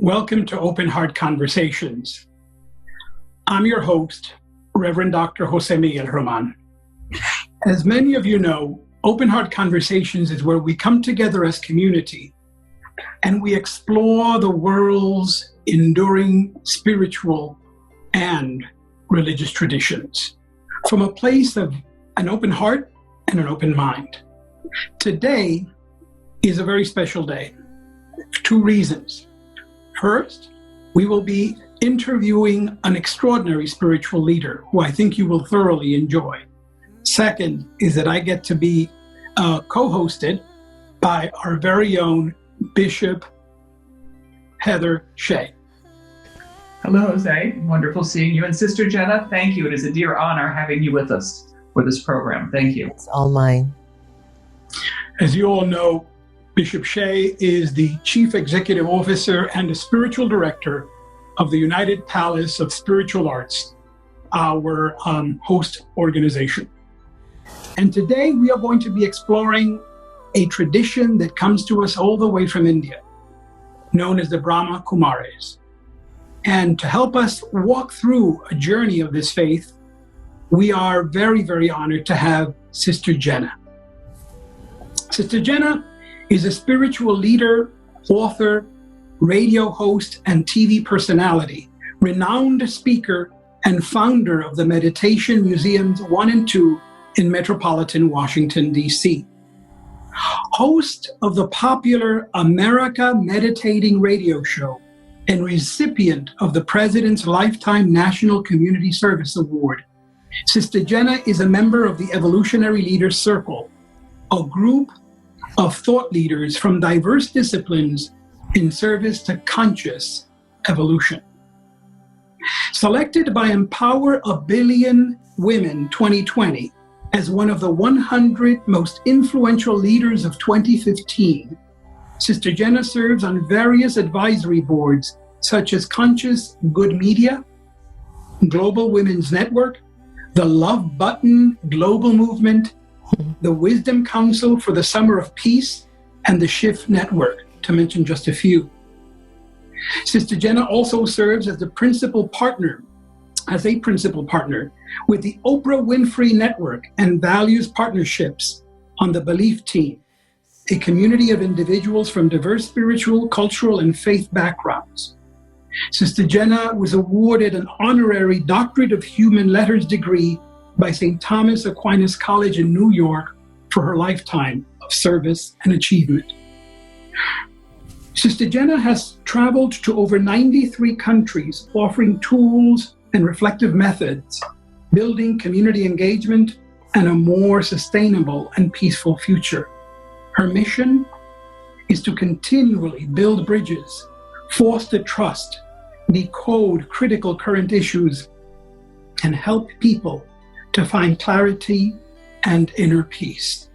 Welcome to Open Heart Conversations. I'm your host, Reverend Dr. José M. Román. As many of you know, Open Heart Conversations is where we come together as community and we explore the world's enduring spiritual and religious traditions from a place of an open heart and an open mind. Today is a very special day for two reasons. First, we will be interviewing an extraordinary spiritual leader who I think you will thoroughly enjoy. Second is that I get to be co-hosted by our very own Bishop Heather Shea. Hello, Jose. Wonderful seeing you. And Sister Jenna, thank you. It is a dear honor having you with us for this program. Thank you. It's all mine. As you all know, Bishop Shea is the Chief Executive Officer and the Spiritual Director of the United Palace of Spiritual Arts, our host organization. And today we are going to be exploring a tradition that comes to us all the way from India, known as the Brahma Kumaris. And to help us walk through a journey of this faith, we are very, very honored to have Sister Jenna. Sister Jenna is a spiritual leader, author, radio host, and TV personality, renowned speaker, and founder of the Meditation Museums 1 and 2 in metropolitan Washington, D.C. Host of the popular America Meditating radio show and recipient of the President's Lifetime National Community Service Award, Sister Jenna is a member of the Evolutionary Leaders Circle, a group of thought leaders from diverse disciplines in service to conscious evolution. Selected by Empower a Billion Women 2020 as one of the 100 most influential leaders of 2015, Sister Jenna serves on various advisory boards such as Conscious Good Media, Global Women's Network, the Love Button Global Movement, the Wisdom Council for the Summer of Peace, and the Shift Network, to mention just a few. Sister Jenna also serves as a principal partner with the Oprah Winfrey Network and Values Partnerships on the Belief Team, a community of individuals from diverse spiritual, cultural, and faith backgrounds. Sister Jenna was awarded an honorary Doctorate of Human Letters degree by St. Thomas Aquinas College in New York for her lifetime of service and achievement. Sister Jenna has traveled to over 93 countries, offering tools and reflective methods, building community engagement and a more sustainable and peaceful future. Her mission is to continually build bridges, foster trust, decode critical current issues, and help people to find clarity and inner peace.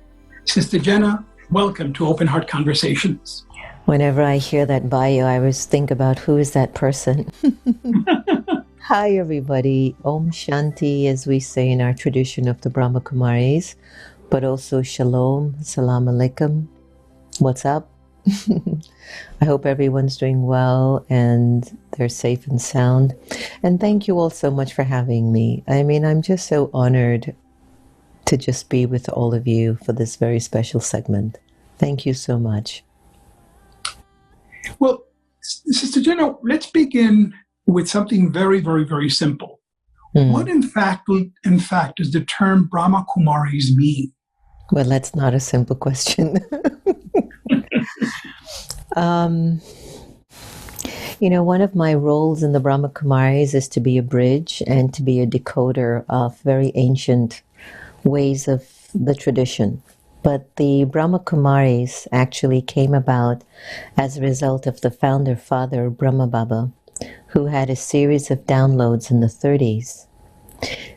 Sister Jenna, welcome to Open Heart Conversations. Whenever I hear that bio, I always think about who is that person. Hi, everybody. Om Shanti, as we say in our tradition of the Brahma Kumaris, but also Shalom, Assalamu Alaikum. What's up? I hope everyone's doing well and they're safe and sound. And thank you all so much for having me. I mean, I'm just so honored to just be with all of you for this very special segment. Thank you so much. Well, Sister Jenna, let's begin with something very, very, very simple. What in fact does the term Brahma Kumaris mean? Well, that's not a simple question. One of my roles in the Brahma Kumaris is to be a bridge and to be a decoder of very ancient ways of the tradition. But the Brahma Kumaris actually came about as a result of the founder father, Brahma Baba, who had a series of downloads in the 30s.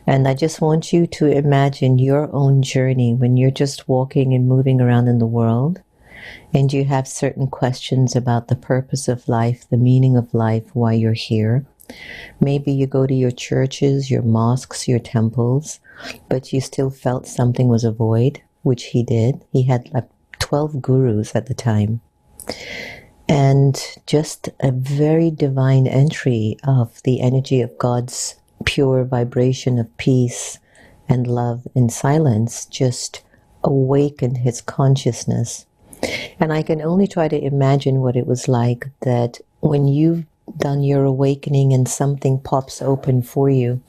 And I just want you to imagine your own journey when you're just walking and moving around in the world, and you have certain questions about the purpose of life, the meaning of life, why you're here. Maybe you go to your churches, your mosques, your temples, but you still felt something was a void, which he did. He had like 12 gurus at the time. and just a very divine entry of the energy of God's pure vibration of peace and love and silence just awakened his consciousness. And I can only try to imagine what it was like that when you've done your awakening and something pops open for you,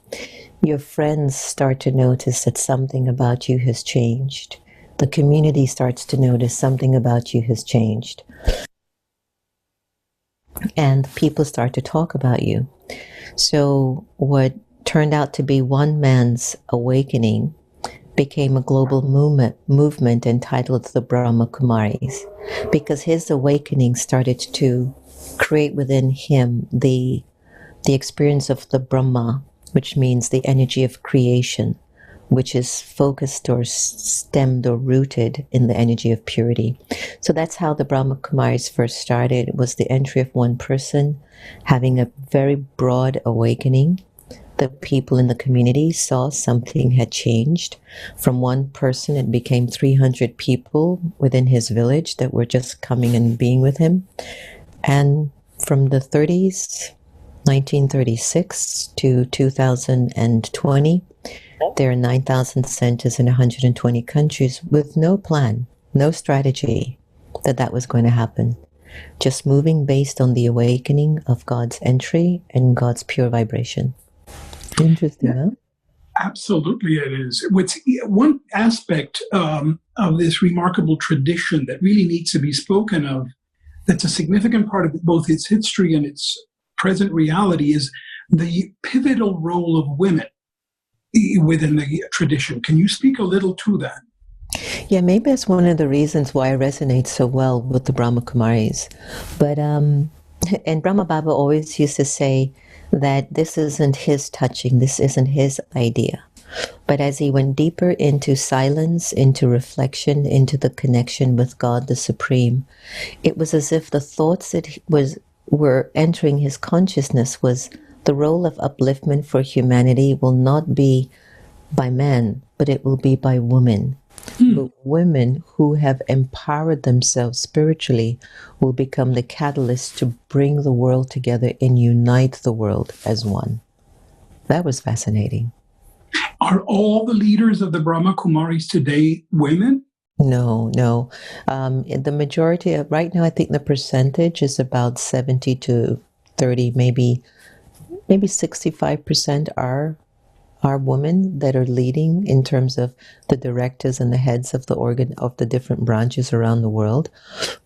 your friends start to notice that something about you has changed. The community starts to notice something about you has changed. And people start to talk about you. So what turned out to be one man's awakening became a global movement entitled the Brahma Kumaris, because his awakening started to create within him the experience of the Brahma, which means the energy of creation, which is focused or stemmed or rooted in the energy of purity. So that's how the Brahma Kumaris first started. It was the entry of one person having a very broad awakening. The people in the community saw something had changed. From one person, it became 300 people within his village that were just coming and being with him. And from the 30s, 1936 to 2020, there are 9,000 centers in 120 countries with no plan, no strategy that was going to happen. Just moving based on the awakening of God's entry and God's pure vibration. Interesting, huh? Absolutely, it is. What's one aspect of this remarkable tradition that really needs to be spoken of, that's a significant part of both its history and its present reality, is the pivotal role of women within the tradition. Can you speak a little to that? Yeah, maybe that's one of the reasons why I resonate so well with the Brahma Kumaris. But, and Brahma Baba always used to say that this isn't his touching, this isn't his idea. But as he went deeper into silence, into reflection, into the connection with God the Supreme, it was as if the thoughts that were entering his consciousness was the role of upliftment for humanity will not be by men, but it will be by women. But women who have empowered themselves spiritually will become the catalyst to bring the world together and unite the world as one. That was fascinating. Are all the leaders of the Brahma Kumaris today women? No. The majority of, right now, I think the percentage is about 70 to 30, maybe 65% are women that are leading in terms of the directors and the heads of the different branches around the world.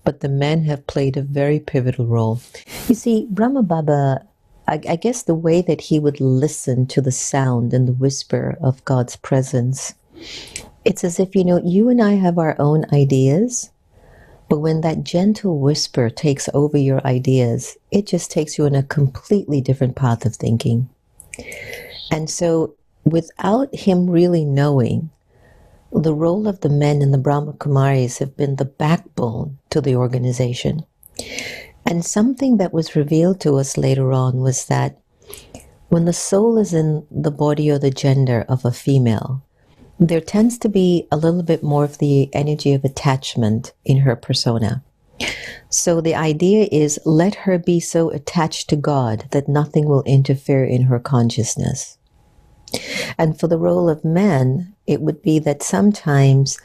But the men have played a very pivotal role. You see, Brahma Baba, I guess the way that he would listen to the sound and the whisper of God's presence, it's as if, you and I have our own ideas, but when that gentle whisper takes over your ideas, it just takes you in a completely different path of thinking. And so, without him really knowing, the role of the men in the Brahma Kumaris have been the backbone to the organization. And something that was revealed to us later on was that when the soul is in the body or the gender of a female, there tends to be a little bit more of the energy of attachment in her persona. So the idea is, let her be so attached to God that nothing will interfere in her consciousness. And for the role of men, it would be that sometimes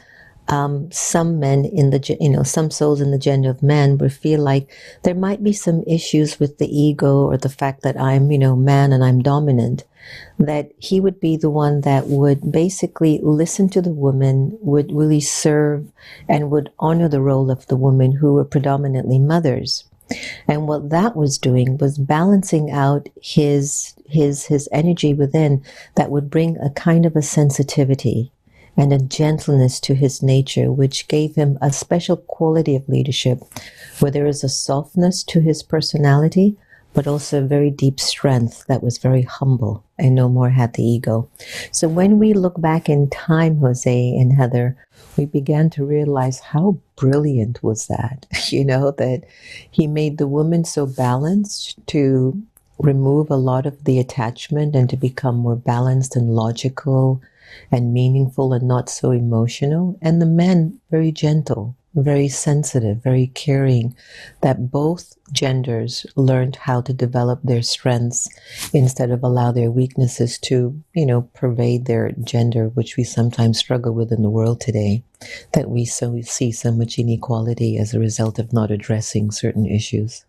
some men in the, some souls in the gender of men would feel like there might be some issues with the ego or the fact that I'm, man and I'm dominant, that he would be the one that would basically listen to the woman, would really serve and would honor the role of the women who were predominantly mothers. And what that was doing was balancing out his energy within that would bring a kind of a sensitivity and a gentleness to his nature, which gave him a special quality of leadership where there is a softness to his personality, but also a very deep strength that was very humble and no more had the ego. So when we look back in time, José and Heather, we began to realize how brilliant was that, that he made the woman so balanced to remove a lot of the attachment and to become more balanced and logical and meaningful and not so emotional, and the men very gentle very sensitive, very caring, that both genders learned how to develop their strengths instead of allow their weaknesses to, pervade their gender, which we sometimes struggle with in the world today, that we see so much inequality as a result of not addressing certain issues.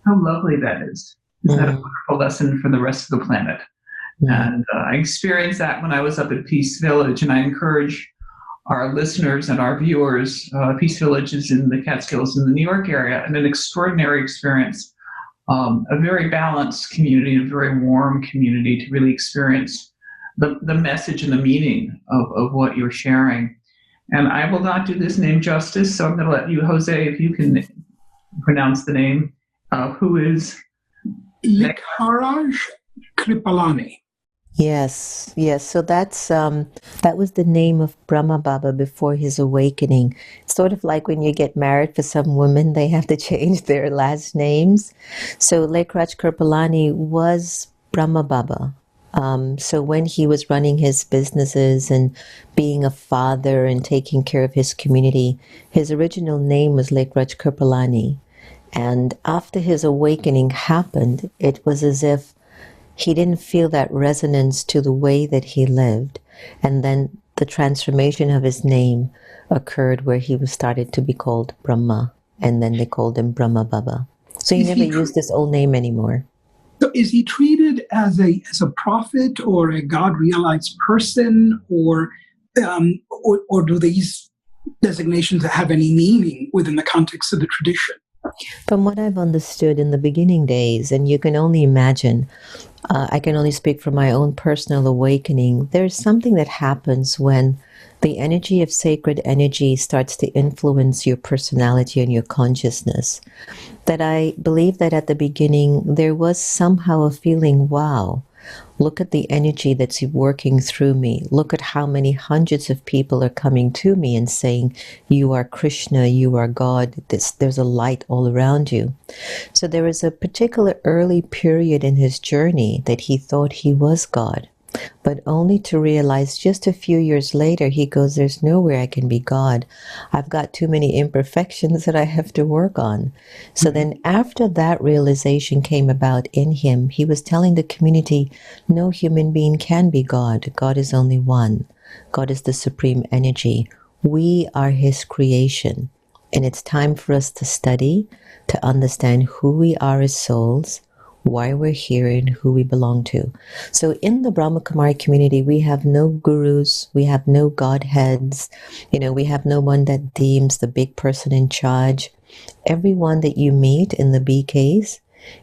How lovely that is. Is that a wonderful lesson for the rest of the planet? And I experienced that when I was up at Peace Village, and I encourage our listeners and our viewers. Peace Village is in the Catskills in the New York area, and an extraordinary experience, a very balanced community, a very warm community to really experience the message and the meaning of what you're sharing. And I will not do this name justice, so I'm going to let you, Jose, if you can pronounce the name, who is Likharaj Kripalani. Yes. So that was the name of Brahma Baba before his awakening. Sort of like when you get married, for some women, they have to change their last names. So Likharaj Kripalani was Brahma Baba. So when he was running his businesses and being a father and taking care of his community, his original name was Likharaj Kripalani. And after his awakening happened, it was as if he didn't feel that resonance to the way that he lived. And then the transformation of his name occurred where he was started to be called Brahma. And then they called him Brahma Baba. So he never used his old name anymore. So is he treated as a prophet or a God-realized person, or do these designations have any meaning within the context of the tradition? From what I've understood in the beginning days, and you can only imagine, I can only speak from my own personal awakening, there's something that happens when the energy of sacred energy starts to influence your personality and your consciousness. That I believe that at the beginning, there was somehow a feeling, wow, look at the energy that's working through me. Look at how many hundreds of people are coming to me and saying, you are Krishna, you are God, there's a light all around you. So there was a particular early period in his journey that he thought he was God, but only to realize just a few years later, he goes, there's no way I can be God. I've got too many imperfections that I have to work on. So then after that realization came about in him, he was telling the community, no human being can be God. God is only one. God is the supreme energy. We are his creation. And it's time for us to study, to understand who we are as souls, why we're here, and who we belong to. So in the Brahma Kumari community, we have no gurus, we have no godheads, we have no one that deems the big person in charge. Everyone that you meet in the BKs,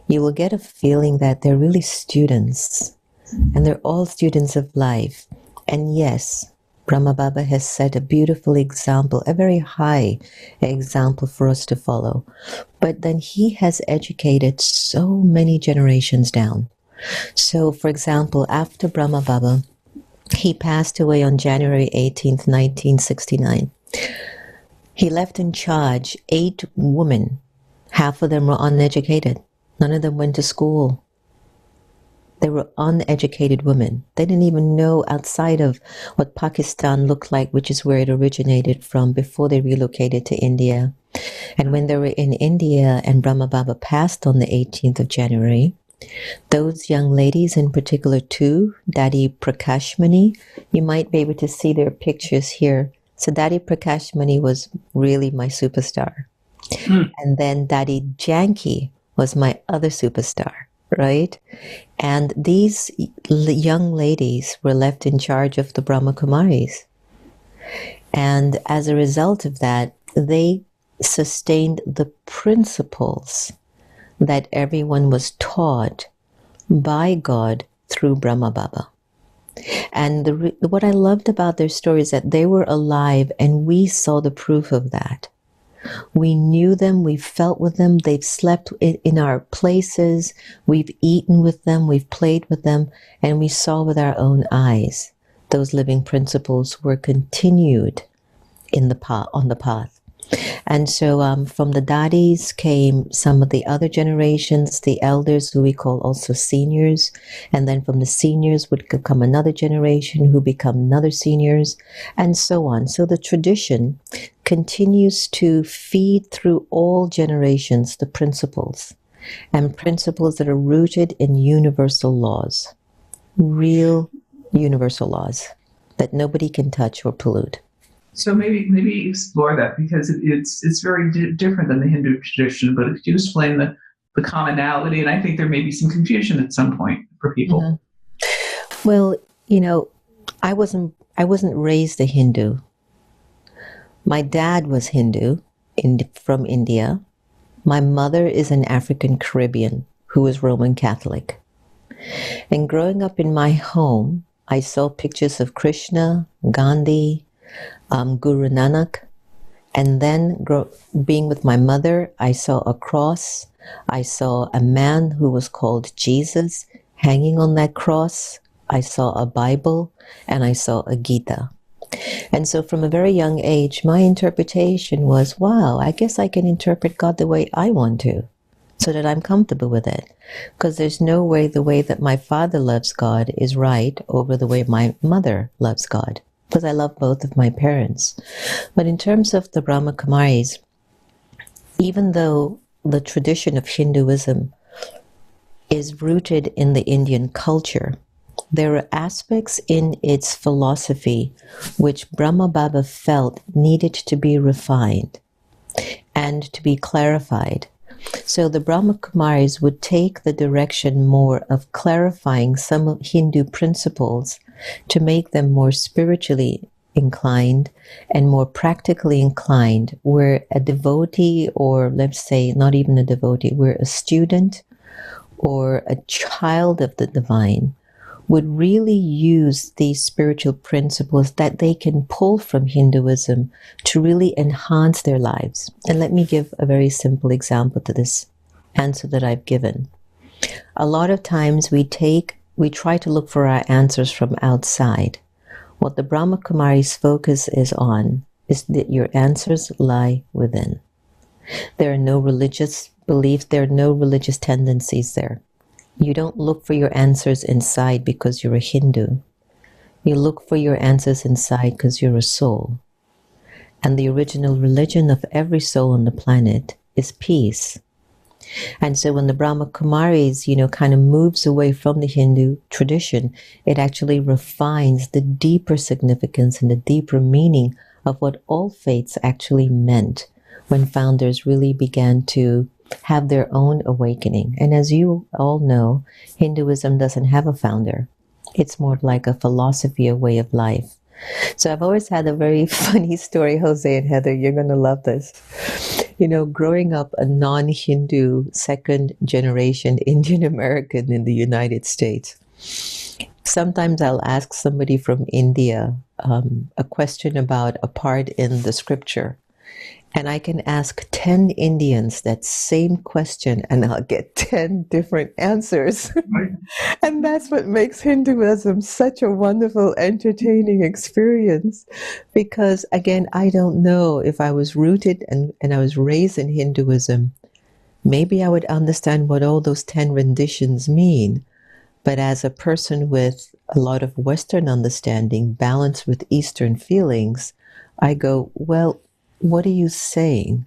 you will get a feeling that they're really students, and they're all students of life. And yes, Brahma Baba has set a beautiful example, a very high example for us to follow. But then he has educated so many generations down. So, for example, after Brahma Baba, he passed away on January 18th, 1969. He left in charge 8 women. Half of them were uneducated. None of them went to school. They were uneducated women. They didn't even know outside of what Pakistan looked like, which is where it originated from before they relocated to India. And when they were in India and Brahma Baba passed on the 18th of January, those young ladies, in particular 2, Daddy Prakashmani, you might be able to see their pictures here. So Daddy Prakashmani was really my superstar. And then Daddy Janki was my other superstar. Right? And these young ladies were left in charge of the Brahma Kumaris. And as a result of that, they sustained the principles that everyone was taught by God through Brahma Baba. And what I loved about their story is that they were alive and we saw the proof of that. We knew them, we felt with them, they've slept in our places, we've eaten with them, we've played with them, and we saw with our own eyes those living principles were continued on the path. And so from the daddies came some of the other generations, the elders who we call also seniors, and then from the seniors would come another generation who become another seniors, and so on. So the tradition continues to feed through all generations the principles, and principles that are rooted in universal laws, real universal laws that nobody can touch or pollute. So maybe explore that, because it's very different than the Hindu tradition. But if you explain the commonality, and I think there may be some confusion at some point for people. Mm-hmm. Well, I wasn't raised a Hindu. My dad was Hindu from India. My mother is an African Caribbean who is Roman Catholic. And growing up in my home, I saw pictures of Krishna, Gandhi, Guru Nanak, and then being with my mother, I saw a cross. I saw a man who was called Jesus hanging on that cross. I saw a Bible, and I saw a Gita. And so from a very young age, my interpretation was, wow, I guess I can interpret God the way I want to, so that I'm comfortable with it. Because there's no way the way that my father loves God is right over the way my mother loves God, because I love both of my parents. But in terms of the Brahma Kumaris, even though the tradition of Hinduism is rooted in the Indian culture, there are aspects in its philosophy which Brahma Baba felt needed to be refined and to be clarified. So the Brahma Kumaris would take the direction more of clarifying some Hindu principles to make them more spiritually inclined and more practically inclined, where a devotee, or let's say not even a devotee, where a student or a child of the divine would really use these spiritual principles that they can pull from Hinduism to really enhance their lives. And let me give a very simple example to this answer that I've given. A lot of times we try to look for our answers from outside. What the Brahma Kumaris focus is on is that your answers lie within. There are no religious beliefs, there are no religious tendencies there. You don't look for your answers inside because you're a Hindu. You look for your answers inside because you're a soul. And the original religion of every soul on the planet is peace. And so when the Brahma Kumaris, kind of moves away from the Hindu tradition, it actually refines the deeper significance and the deeper meaning of what all faiths actually meant when founders really began to have their own awakening. And as you all know, Hinduism doesn't have a founder. It's more like a philosophy, a way of life. So I've always had a very funny story, Jose and Heather, you're going to love this. Growing up a non-Hindu, second generation Indian American in the United States, sometimes I'll ask somebody from India a question about a part in the scripture. And I can ask 10 Indians that same question and I'll get 10 different answers. Right. And that's what makes Hinduism such a wonderful, entertaining experience. Because again, I don't know if I was rooted and I was raised in Hinduism, maybe I would understand what all those 10 renditions mean. But as a person with a lot of Western understanding balanced with Eastern feelings, I go, well, what are you saying?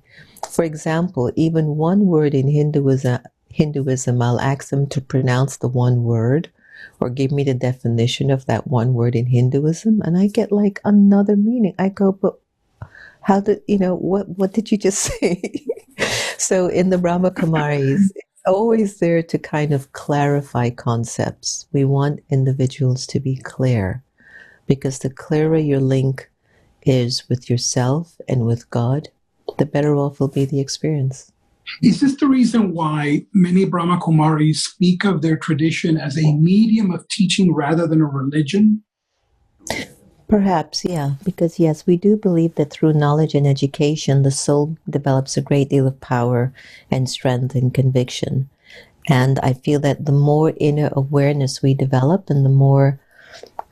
For example, even one word in Hinduism, I'll ask them to pronounce the one word or give me the definition of that one word in Hinduism, and I get like another meaning. I go, but how did, what did you just say? So in the Brahma Kumaris, it's always there to kind of clarify concepts. We want individuals to be clear, because the clearer your link is with yourself and with God, the better off will be the experience. Is this the reason why many Brahma Kumaris speak of their tradition as a medium of teaching rather than a religion? Perhaps, yeah, because yes, we do believe that through knowledge and education, the soul develops a great deal of power and strength and conviction. And I feel that the more inner awareness we develop and the more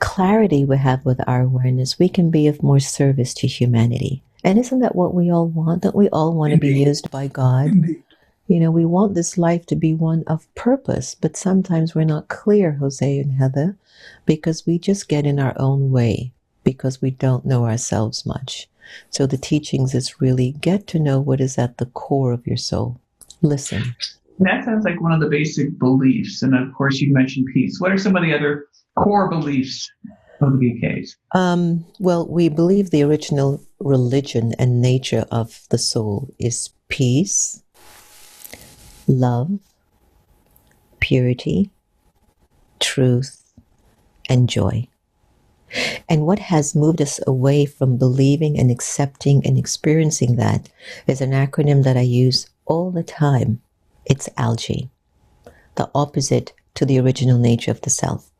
clarity we have with our awareness, we can be of more service to humanity. And isn't that what we all want? Don't we all want to be used by God? Indeed. We want this life to be one of purpose, but sometimes we're not clear, Jose and Heather, because we just get in our own way, because we don't know ourselves much. So the teachings is really get to know what is at the core of your soul. Listen. That sounds like one of the basic beliefs. And of course, you mentioned peace. What are some of the other core beliefs of the BKs? Well, we believe the original religion and nature of the soul is peace, love, purity, truth, and joy. And what has moved us away from believing and accepting and experiencing that is an acronym that I use all the time. It's algae, the opposite to the original nature of the self.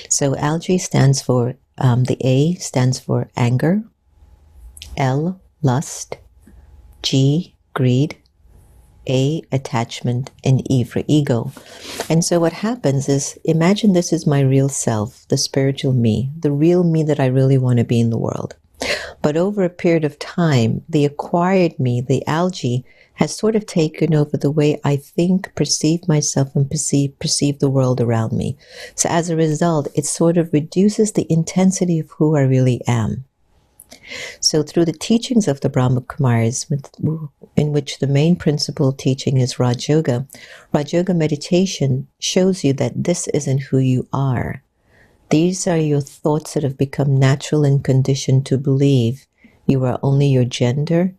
So algae stands for, the A stands for anger, L, lust, G, greed, A, attachment, and E for ego. And so what happens is, imagine this is my real self, the spiritual me, the real me that I really want to be in the world. But over a period of time, the acquired me, the algae, has sort of taken over the way I think, perceive myself, and perceive the world around me. So as a result, it sort of reduces the intensity of who I really am. So through the teachings of the Brahma Kumaris, in which the main principal teaching is Raj Yoga meditation shows you that this isn't who you are. These are your thoughts that have become natural and conditioned to believe you are only your gender,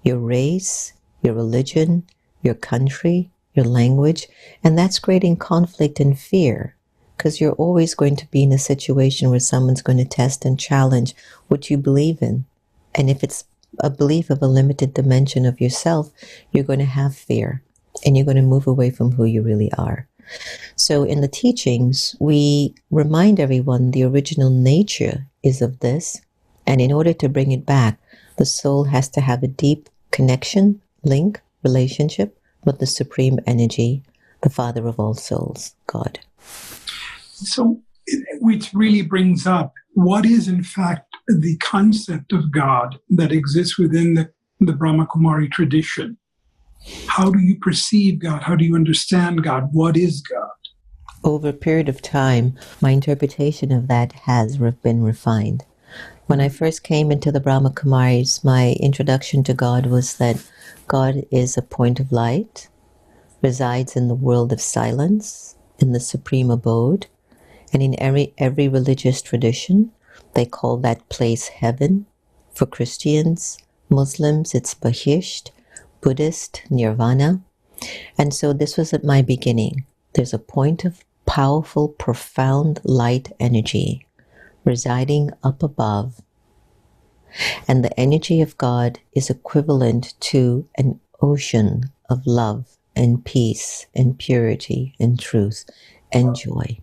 your race, your religion, your country, your language, and that's creating conflict and fear, because you're always going to be in a situation where someone's going to test and challenge what you believe in. And if it's a belief of a limited dimension of yourself, you're going to have fear, and you're going to move away from who you really are. So in the teachings, we remind everyone the original nature is of this, and in order to bring it back, the soul has to have a deep connection, link, relationship with the supreme energy, the Father of all souls, God. So, which really brings up what is in fact the concept of God that exists within the Brahma Kumari tradition. How do you perceive God? How do you understand God? What is God? Over a period of time, my interpretation of that has been refined. When I first came into the Brahma Kumaris, my introduction to God was that God is a point of light, resides in the world of silence, in the supreme abode, and in every religious tradition, they call that place heaven. For Christians, Muslims, it's Bahisht, Buddhist, Nirvana. And so this was at my beginning. There's a point of powerful, profound light energy residing up above. And the energy of God is equivalent to an ocean of love and peace and purity and truth and joy.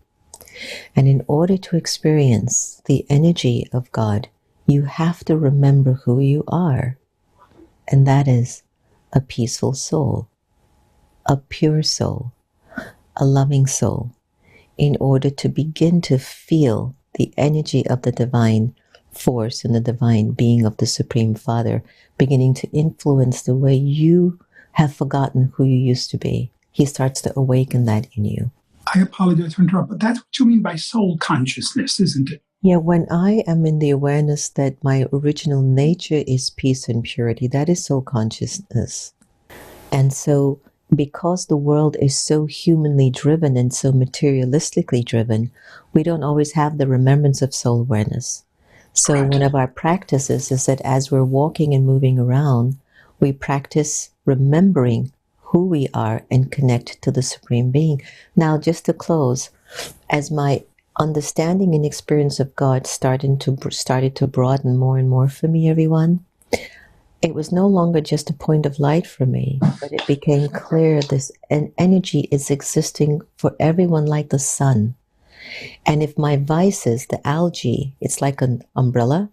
And in order to experience the energy of God, you have to remember who you are. And that is a peaceful soul, a pure soul, a loving soul, in order to begin to feel the energy of the divine force and the divine being of the Supreme Father beginning to influence the way you have forgotten who you used to be. He starts to awaken that in you. I apologize for interrupting, but that's what you mean by soul consciousness, isn't it? Yeah, when I am in the awareness that my original nature is peace and purity, that is soul consciousness. And so, because the world is so humanly driven and so materialistically driven, we don't always have the remembrance of soul awareness. So one of our practices is that as we're walking and moving around, we practice remembering who we are and connect to the Supreme Being. Now, just to close, as my understanding and experience of God started to broaden more and more for me, everyone, it was no longer just a point of light for me, but it became clear this energy is existing for everyone like the sun. And if my vices, the algae, it's like an umbrella,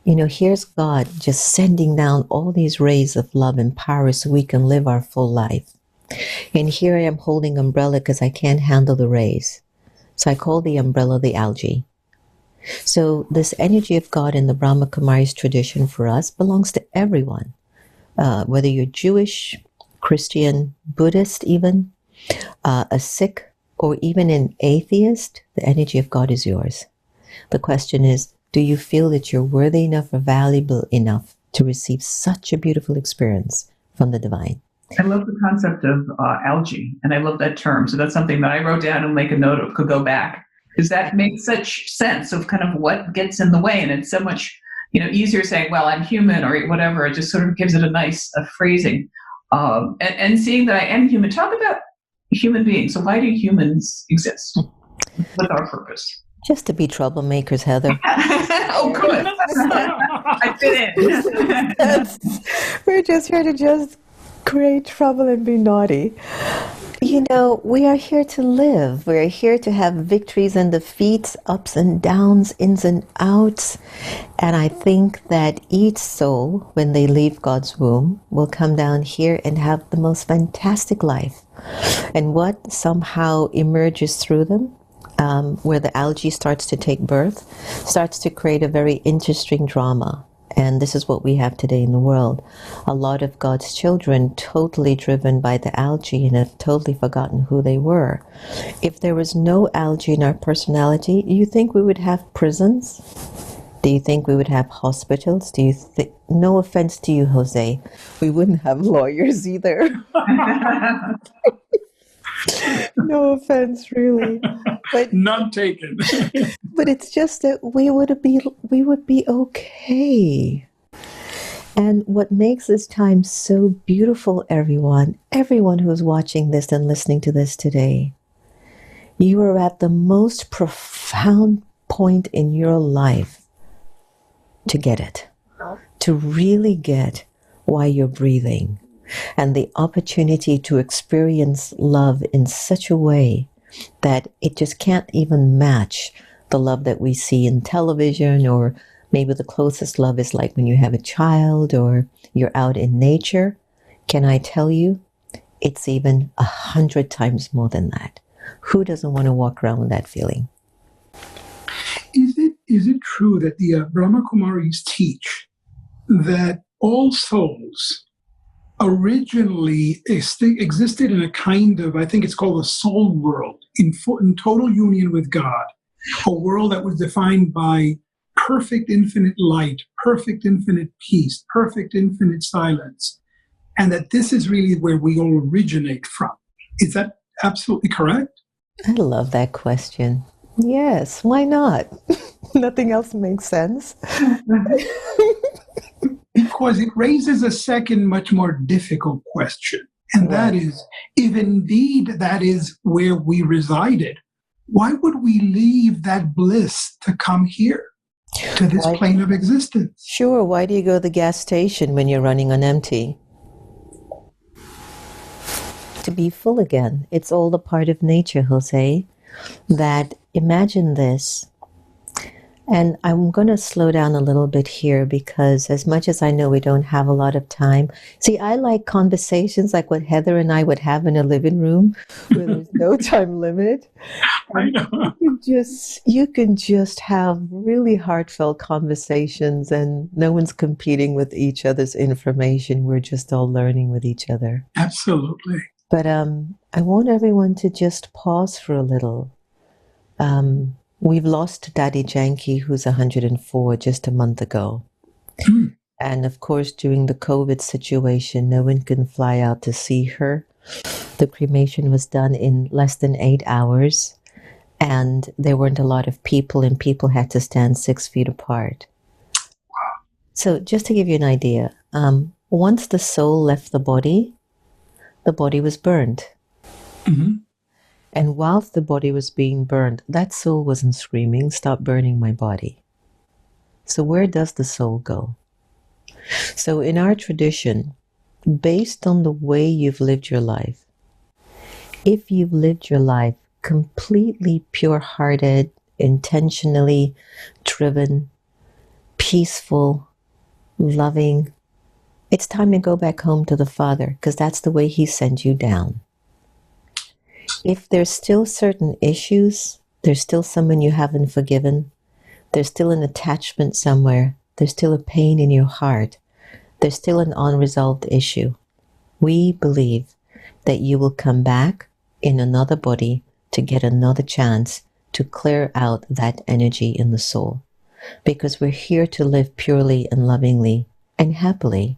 here's God just sending down all these rays of love and power so we can live our full life. And here I am holding umbrella because I can't handle the rays. So I call the umbrella the algae. So this energy of God in the Brahma Kumaris tradition for us belongs to everyone, whether you're Jewish, Christian, Buddhist even, a Sikh, or even an atheist, the energy of God is yours. The question is, Do you feel that you're worthy enough or valuable enough to receive such a beautiful experience from the divine? I love the concept of algae, and I love that term. So that's something that I wrote down and make a note of, could go back, because that makes such sense of kind of what gets in the way. And it's so much, easier saying, well, I'm human or whatever. It just sort of gives it a nice phrasing. And seeing that I am human, talk about human beings. So why do humans exist? What's our purpose? Just to be troublemakers, Heather. Oh, good. I fit in. We're just here to just create trouble and be naughty. We are here to live. We're here to have victories and defeats, ups and downs, ins and outs. And I think that each soul, when they leave God's womb, will come down here and have the most fantastic life. And what somehow emerges through them, where the algae starts to take birth, starts to create a very interesting drama. And this is what we have today in the world. A lot of God's children totally driven by the algae and have totally forgotten who they were. If there was no algae in our personality, do you think we would have prisons? Do you think we would have hospitals? Do you think, no offense to you, Jose, we wouldn't have lawyers either. No offense, really. But none taken. But it's just that we would be okay. And what makes this time so beautiful, everyone who's watching this and listening to this today, you are at the most profound point in your life to get it, to really get why you're breathing, and the opportunity to experience love in such a way that it just can't even match the love that we see in television, or maybe the closest love is like when you have a child or you're out in nature. Can I tell you, it's even 100 times more than that. Who doesn't want to walk around with that feeling? Is it true that the Brahma Kumaris teach that all souls originally existed in a kind of, I think it's called a soul world, in total union with God, a world that was defined by perfect infinite light, perfect infinite peace, perfect infinite silence, and that this is really where we all originate from? Is that absolutely correct? I love that question. Yes, why not? Nothing else makes sense. Because it raises a second, much more difficult question. And that is, if indeed that is where we resided, why would we leave that bliss to come here, to this plane of existence? Sure, why do you go to the gas station when you're running on empty? To be full again. It's all a part of nature, Jose. That, imagine this. And I'm going to slow down a little bit here, because as much as I know we don't have a lot of time, see, I like conversations like what Heather and I would have in a living room where there's no time limit. I know. You can just have really heartfelt conversations, and no one's competing with each other's information. We're just all learning with each other. Absolutely. But I want everyone to just pause for a little. We've lost Daddy Janky, who's 104, just a month ago. And of course, during the COVID situation, no one can fly out to see her. The cremation was done in less than 8 hours, and there weren't a lot of people, and people had to stand 6 feet apart. So just to give you an idea, once the soul left the body was burned. Mm-hmm. And whilst the body was being burned, that soul wasn't screaming, "Stop burning my body." So where does the soul go? So in our tradition, based on the way you've lived your life, if you've lived your life completely pure-hearted, intentionally driven, peaceful, loving, it's time to go back home to the Father, because that's the way He sent you down. If there's still certain issues, there's still someone you haven't forgiven, there's still an attachment somewhere, there's still a pain in your heart, there's still an unresolved issue, we believe that you will come back in another body to get another chance to clear out that energy in the soul. because we're here to live purely and lovingly and happily.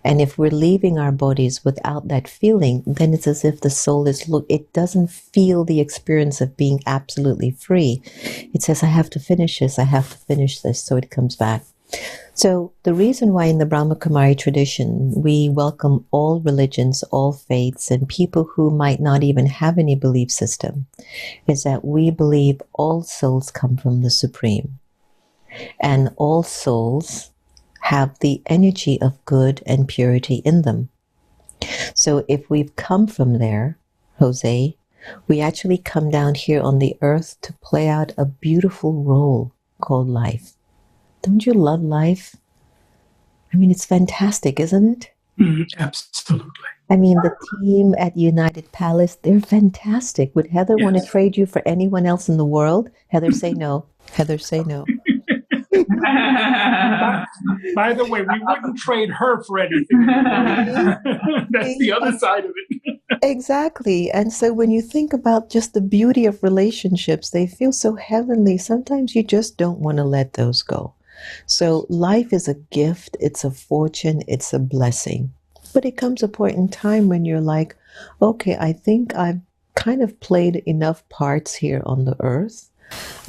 And if we're leaving our bodies without that feeling, then it's as if the soul it doesn't feel the experience of being absolutely free. It says, I have to finish this, I have to finish this, so it comes back. So the reason why in the Brahma Kumari tradition, we welcome all religions, all faiths, and people who might not even have any belief system, is that we believe all souls come from the Supreme. And all souls have the energy of good and purity in them. So if we've come from there, Jose, we actually come down here on the earth to play out a beautiful role called life. Don't you love life? I mean, it's fantastic, isn't it? Absolutely. I mean, the team at United Palace, they're fantastic. Would Heather want to trade you for anyone else in the world? Heather, say no. Heather, say no. By the way, we wouldn't trade her for anything. That's the other side of it. Exactly. And so when you think about just the beauty of relationships, they feel so heavenly. Sometimes you just don't want to let those go. So life is a gift, it's a fortune, it's a blessing. But it comes a point in time when you're like, okay, I think I've kind of played enough parts here on the earth.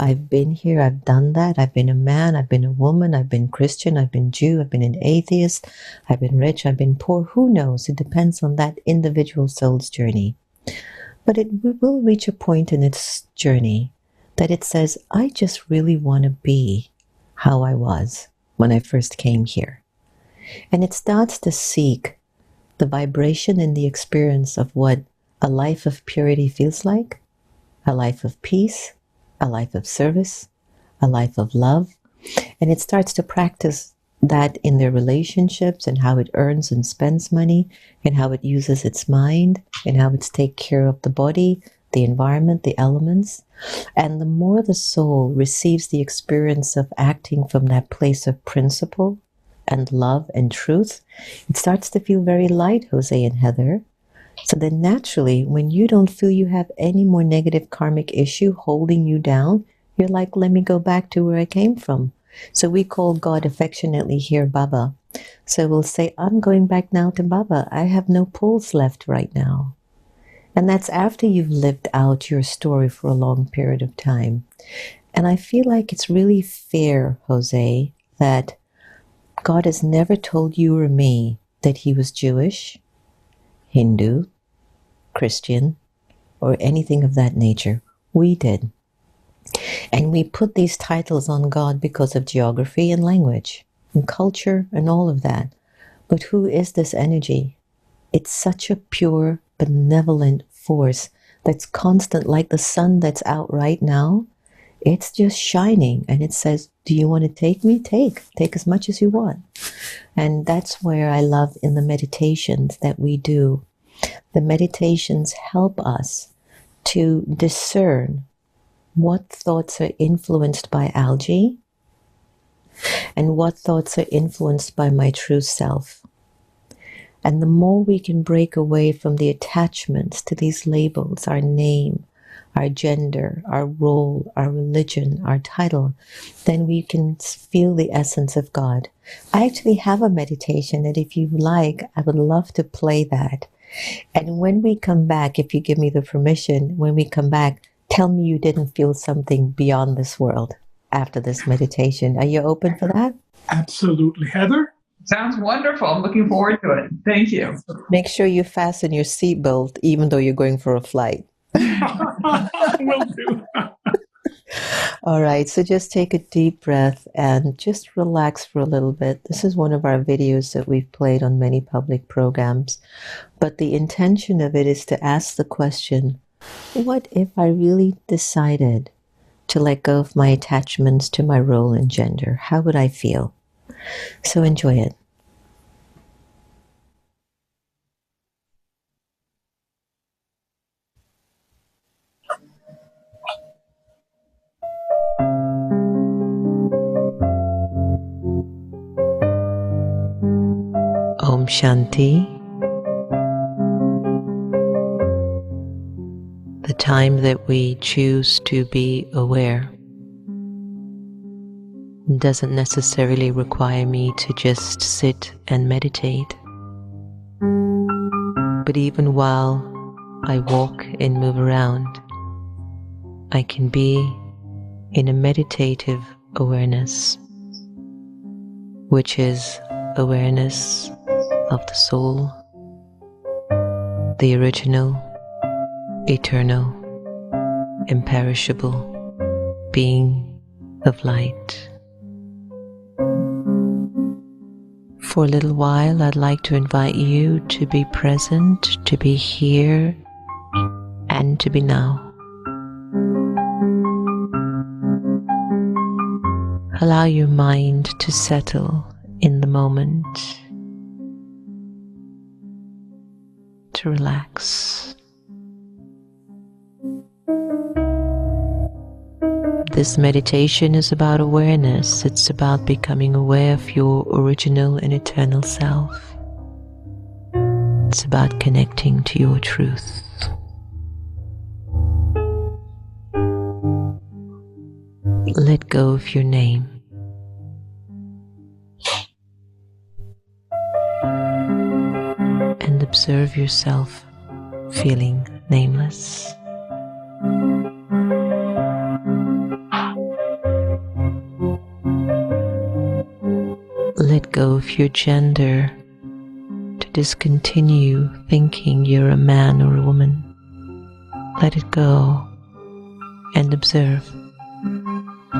I've been here, I've done that. I've been a man, I've been a woman, I've been Christian, I've been Jew, I've been an atheist, I've been rich, I've been poor. Who knows? It depends on that individual soul's journey. But it will reach a point in its journey that it says, I just really want to be how I was when I first came here. And it starts to seek the vibration and the experience of what a life of purity feels like, a life of peace, a life of service, a life of love. And it starts to practice that in their relationships and how it earns and spends money and how it uses its mind and how it's take care of the body, the environment, the elements. And the more the soul receives the experience of acting from that place of principle and love and truth, it starts to feel very light, Jose and Heather. So then naturally, when you don't feel you have any more negative karmic issue holding you down, you're like, let me go back to where I came from. So we call God affectionately here Baba. So we'll say, I'm going back now to Baba. I have no pulls left right now. And that's after you've lived out your story for a long period of time. And I feel like it's really fair, Jose, that God has never told you or me that he was Jewish, Hindu, Christian, or anything of that nature. We did. And we put these titles on God because of geography and language and culture and all of that. But who is this energy? It's such a pure, benevolent force that's constant, like the sun that's out right now. It's just shining and it says, do you want to take me? Take as much as you want. And that's where I love in the meditations that we do. The meditations help us to discern what thoughts are influenced by algae and what thoughts are influenced by my true self. And the more we can break away from the attachments to these labels, our name, our gender, our role, our religion, our title, then we can feel the essence of God. I actually have a meditation that if you like, I would love to play that. And when we come back, if you give me the permission, when we come back, tell me you didn't feel something beyond this world after this meditation. Are you open for that? Absolutely. Heather? Sounds wonderful. I'm looking forward to it. Thank you. Make sure you fasten your seatbelt even though you're going for a flight. Will do. All right, so just take a deep breath and just relax for a little bit. This is one of our videos that we've played on many public programs. But the intention of it is to ask the question, what if I really decided to let go of my attachments to my role and gender? How would I feel? So enjoy it. Om Shanti. The time that we choose to be aware. doesn't necessarily require me to just sit and meditate. But even while I walk and move around, I can be in a meditative awareness, which is awareness of the soul, the original, eternal, imperishable being of light. For a little while, I'd like to invite you to be present, to be here, and to be now. Allow your mind to settle in the moment, to relax. This meditation is about awareness. It's about becoming aware of your original and eternal self. It's about connecting to your truth. Let go of your name. And observe yourself feeling nameless. Let go of your gender, to discontinue thinking you're a man or a woman. Let it go and observe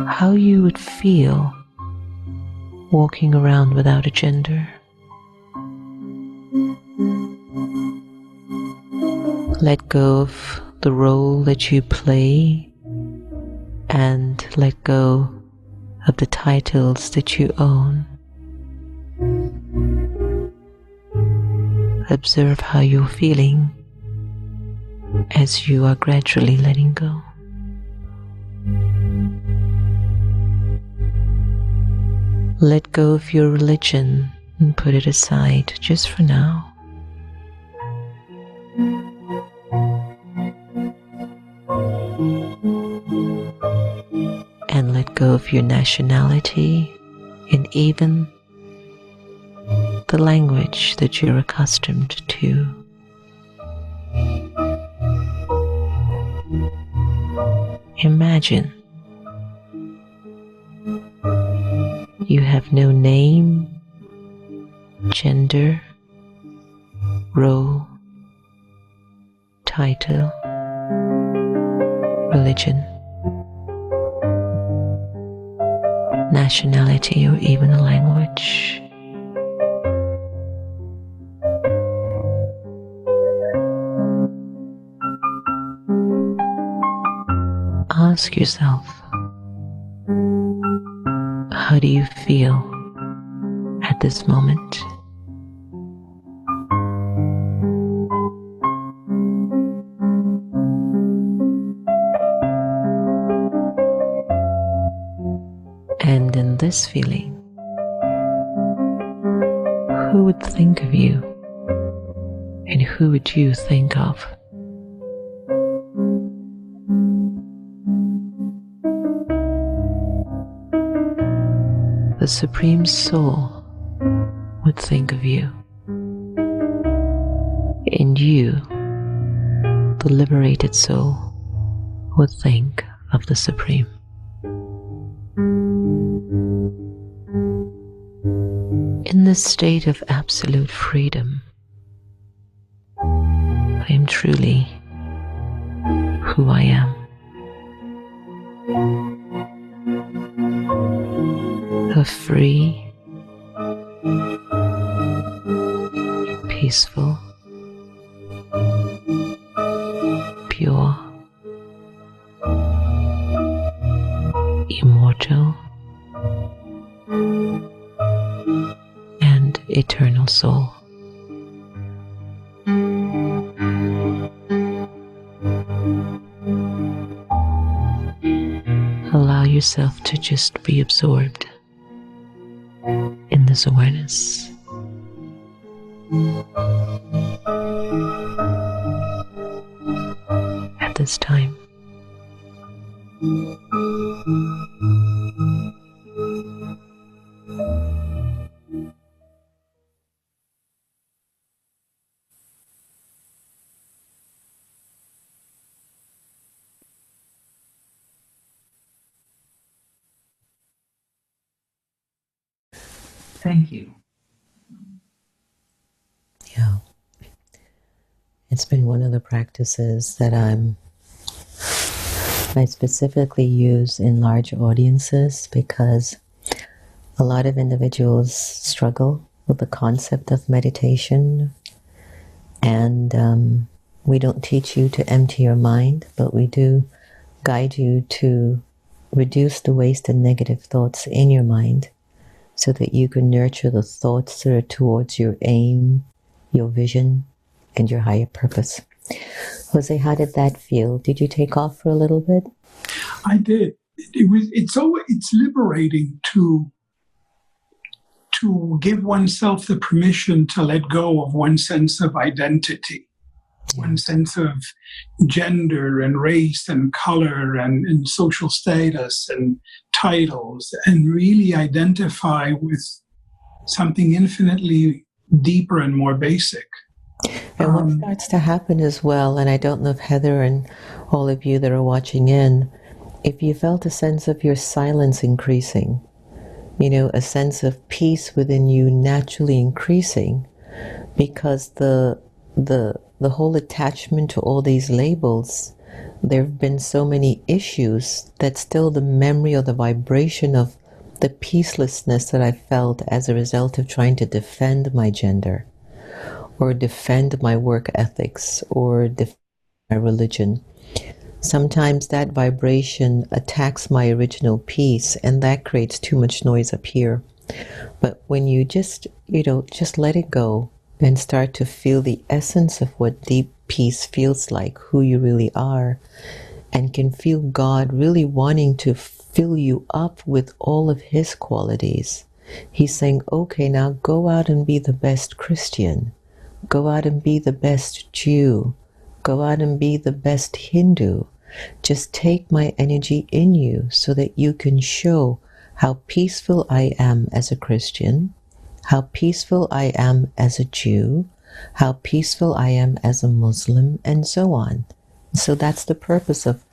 how you would feel walking around without a gender. Let go of the role that you play and let go of the titles that you own. Observe how you're feeling as you are gradually letting go. Let go of your religion and put it aside just for now. And let go of your nationality and even the language that you're accustomed to. Imagine you have no name, gender, role, title, religion, nationality, or even a language. Ask yourself, how do you feel at this moment? And in this feeling, who would think of you and who would you think of? The Supreme Soul would think of you, and you, the liberated soul, would think of the Supreme. In this state of absolute freedom, I am truly who I am. A free, peaceful, pure, immortal, and eternal soul. Allow yourself to just be absorbed in this awareness. At this time, Thank you. Yeah. It's been one of the practices that I specifically use in large audiences because a lot of individuals struggle with the concept of meditation, and we don't teach you to empty your mind, but we do guide you to reduce the waste and negative thoughts in your mind so that you can nurture the thoughts that are towards your aim, your vision, and your higher purpose. Jose, how did that feel? Did you take off for a little bit? I did. It's liberating to give oneself the permission to let go of one sense of identity, one sense of gender and race and color and social status and titles, and really identify with something infinitely deeper and more basic. And what starts to happen as well, and I don't know if Heather and all of you that are watching in, if you felt a sense of your silence increasing, a sense of peace within you naturally increasing, because the whole attachment to all these labels, there have been so many issues that still the memory or the vibration of the peacelessness that I felt as a result of trying to defend my gender, or defend my work ethics, or defend my religion. Sometimes that vibration attacks my original peace, and that creates too much noise up here. But when you just let it go and start to feel the essence of what deep peace feels like, who you really are, and can feel God really wanting to fill you up with all of His qualities. He's saying, okay, now go out and be the best Christian. Go out and be the best Jew. Go out and be the best Hindu. Just take my energy in you so that you can show how peaceful I am as a Christian, how peaceful I am as a Jew, how peaceful I am as a Muslim, and so on. So that's the purpose of,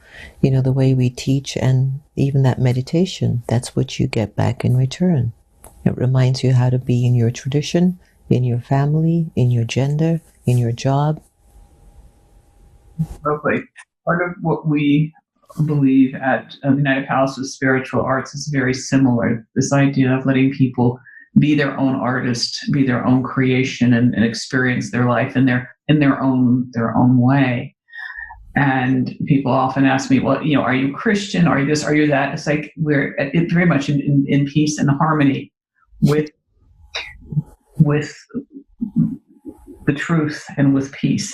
the way we teach, and even that meditation. That's what you get back in return. It reminds you how to be in your tradition, in your family, in your gender, in your job. Lovely. Part of what we believe at the United Palace of Spiritual Arts is very similar. This idea of letting people be their own artist, be their own creation, and experience their life in their own way. And people often ask me, well, are you Christian? Are you this? Are you that? It's like we're very much in peace and harmony with the truth and with peace.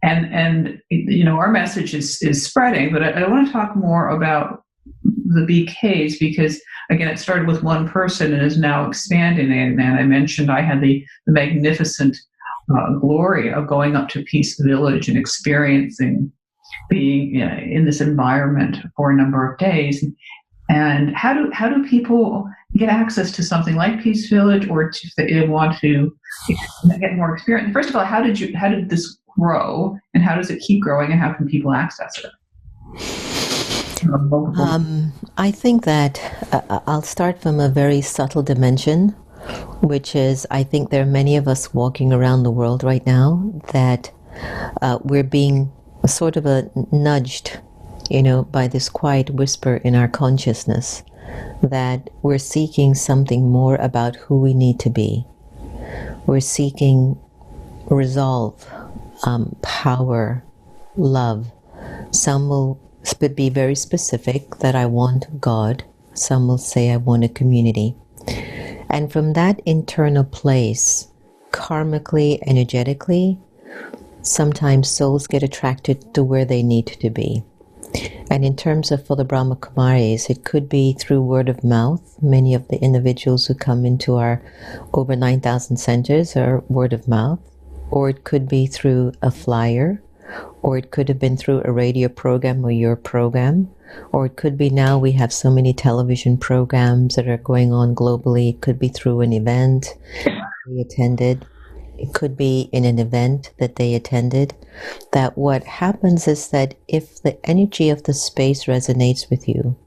And our message is spreading, but I want to talk more about the BKs, because again, it started with one person and is now expanding. And I mentioned I had the magnificent glory of going up to Peace Village and experiencing being in this environment for a number of days. And how do people get access to something like Peace Village, or if they want to get more experience? First of all, how did this grow, and how does it keep growing, and how can people access it? I think that I'll start from a very subtle dimension, which is, I think there are many of us walking around the world right now that we're being sort of nudged, by this quiet whisper in our consciousness that we're seeking something more about who we need to be. We're seeking resolve, power, love. Some will be very specific that I want God. Some will say I want a community. And from that internal place, karmically, energetically, sometimes souls get attracted to where they need to be. And in terms of for the Brahma Kumaris, it could be through word of mouth. Many of the individuals who come into our over 9,000 centers are word of mouth. Or it could be through a flyer. Or it could have been through a radio program or your program. Or it could be now we have so many television programs that are going on globally. It could be through an event we attended. It could be in an event that they attended. That what happens is that if the energy of the space resonates with you,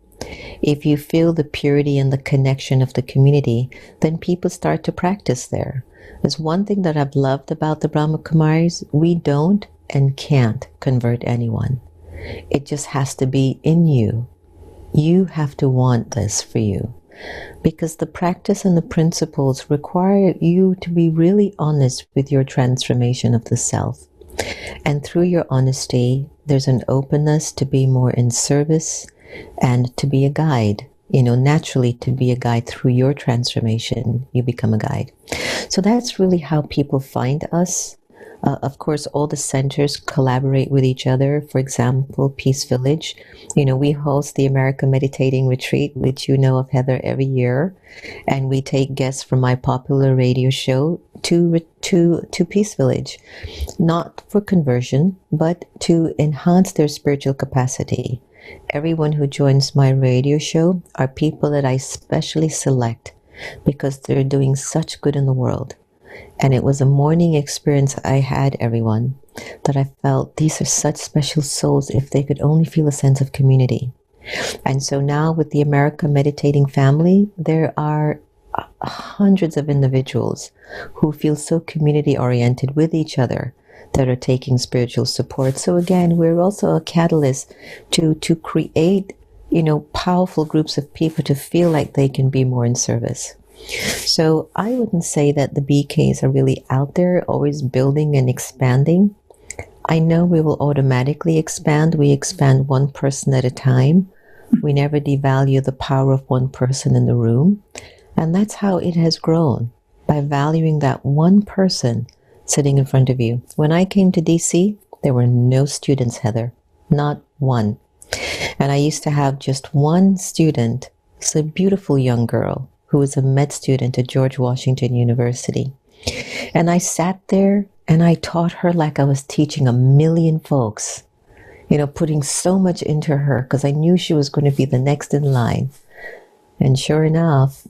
If you feel the purity and the connection of the community, then people start to practice there. There's one thing that I've loved about the Brahma Kumaris: we don't and can't convert anyone. It just has to be in you. You have to want this for you, because the practice and the principles require you to be really honest with your transformation of the self. And through your honesty, there's an openness to be more in service and to be a guide. Naturally, to be a guide through your transformation, you become a guide. So that's really how people find us. Of course, all the centers collaborate with each other. For example, Peace Village. We host the American Meditating Retreat, which you know of, Heather, every year. And we take guests from my popular radio show to Peace Village. Not for conversion, but to enhance their spiritual capacity. Everyone who joins my radio show are people that I specially select because they're doing such good in the world. And it was a morning experience I had, everyone, that I felt these are such special souls if they could only feel a sense of community. And so now with the America Meditating family, there are hundreds of individuals who feel so community-oriented with each other that are taking spiritual support. So again, we're also a catalyst to create, powerful groups of people to feel like they can be more in service. So I wouldn't say that the BKs are really out there always building and expanding. I know we will automatically expand. We expand one person at a time. We never devalue the power of one person in the room. And that's how it has grown, by valuing that one person sitting in front of you. When I came to DC, there were no students, Heather. Not one. And I used to have just one student. It's a beautiful young girl who was a med student at George Washington University. And I sat there and I taught her like I was teaching 1 million folks, putting so much into her because I knew she was going to be the next in line. And sure enough,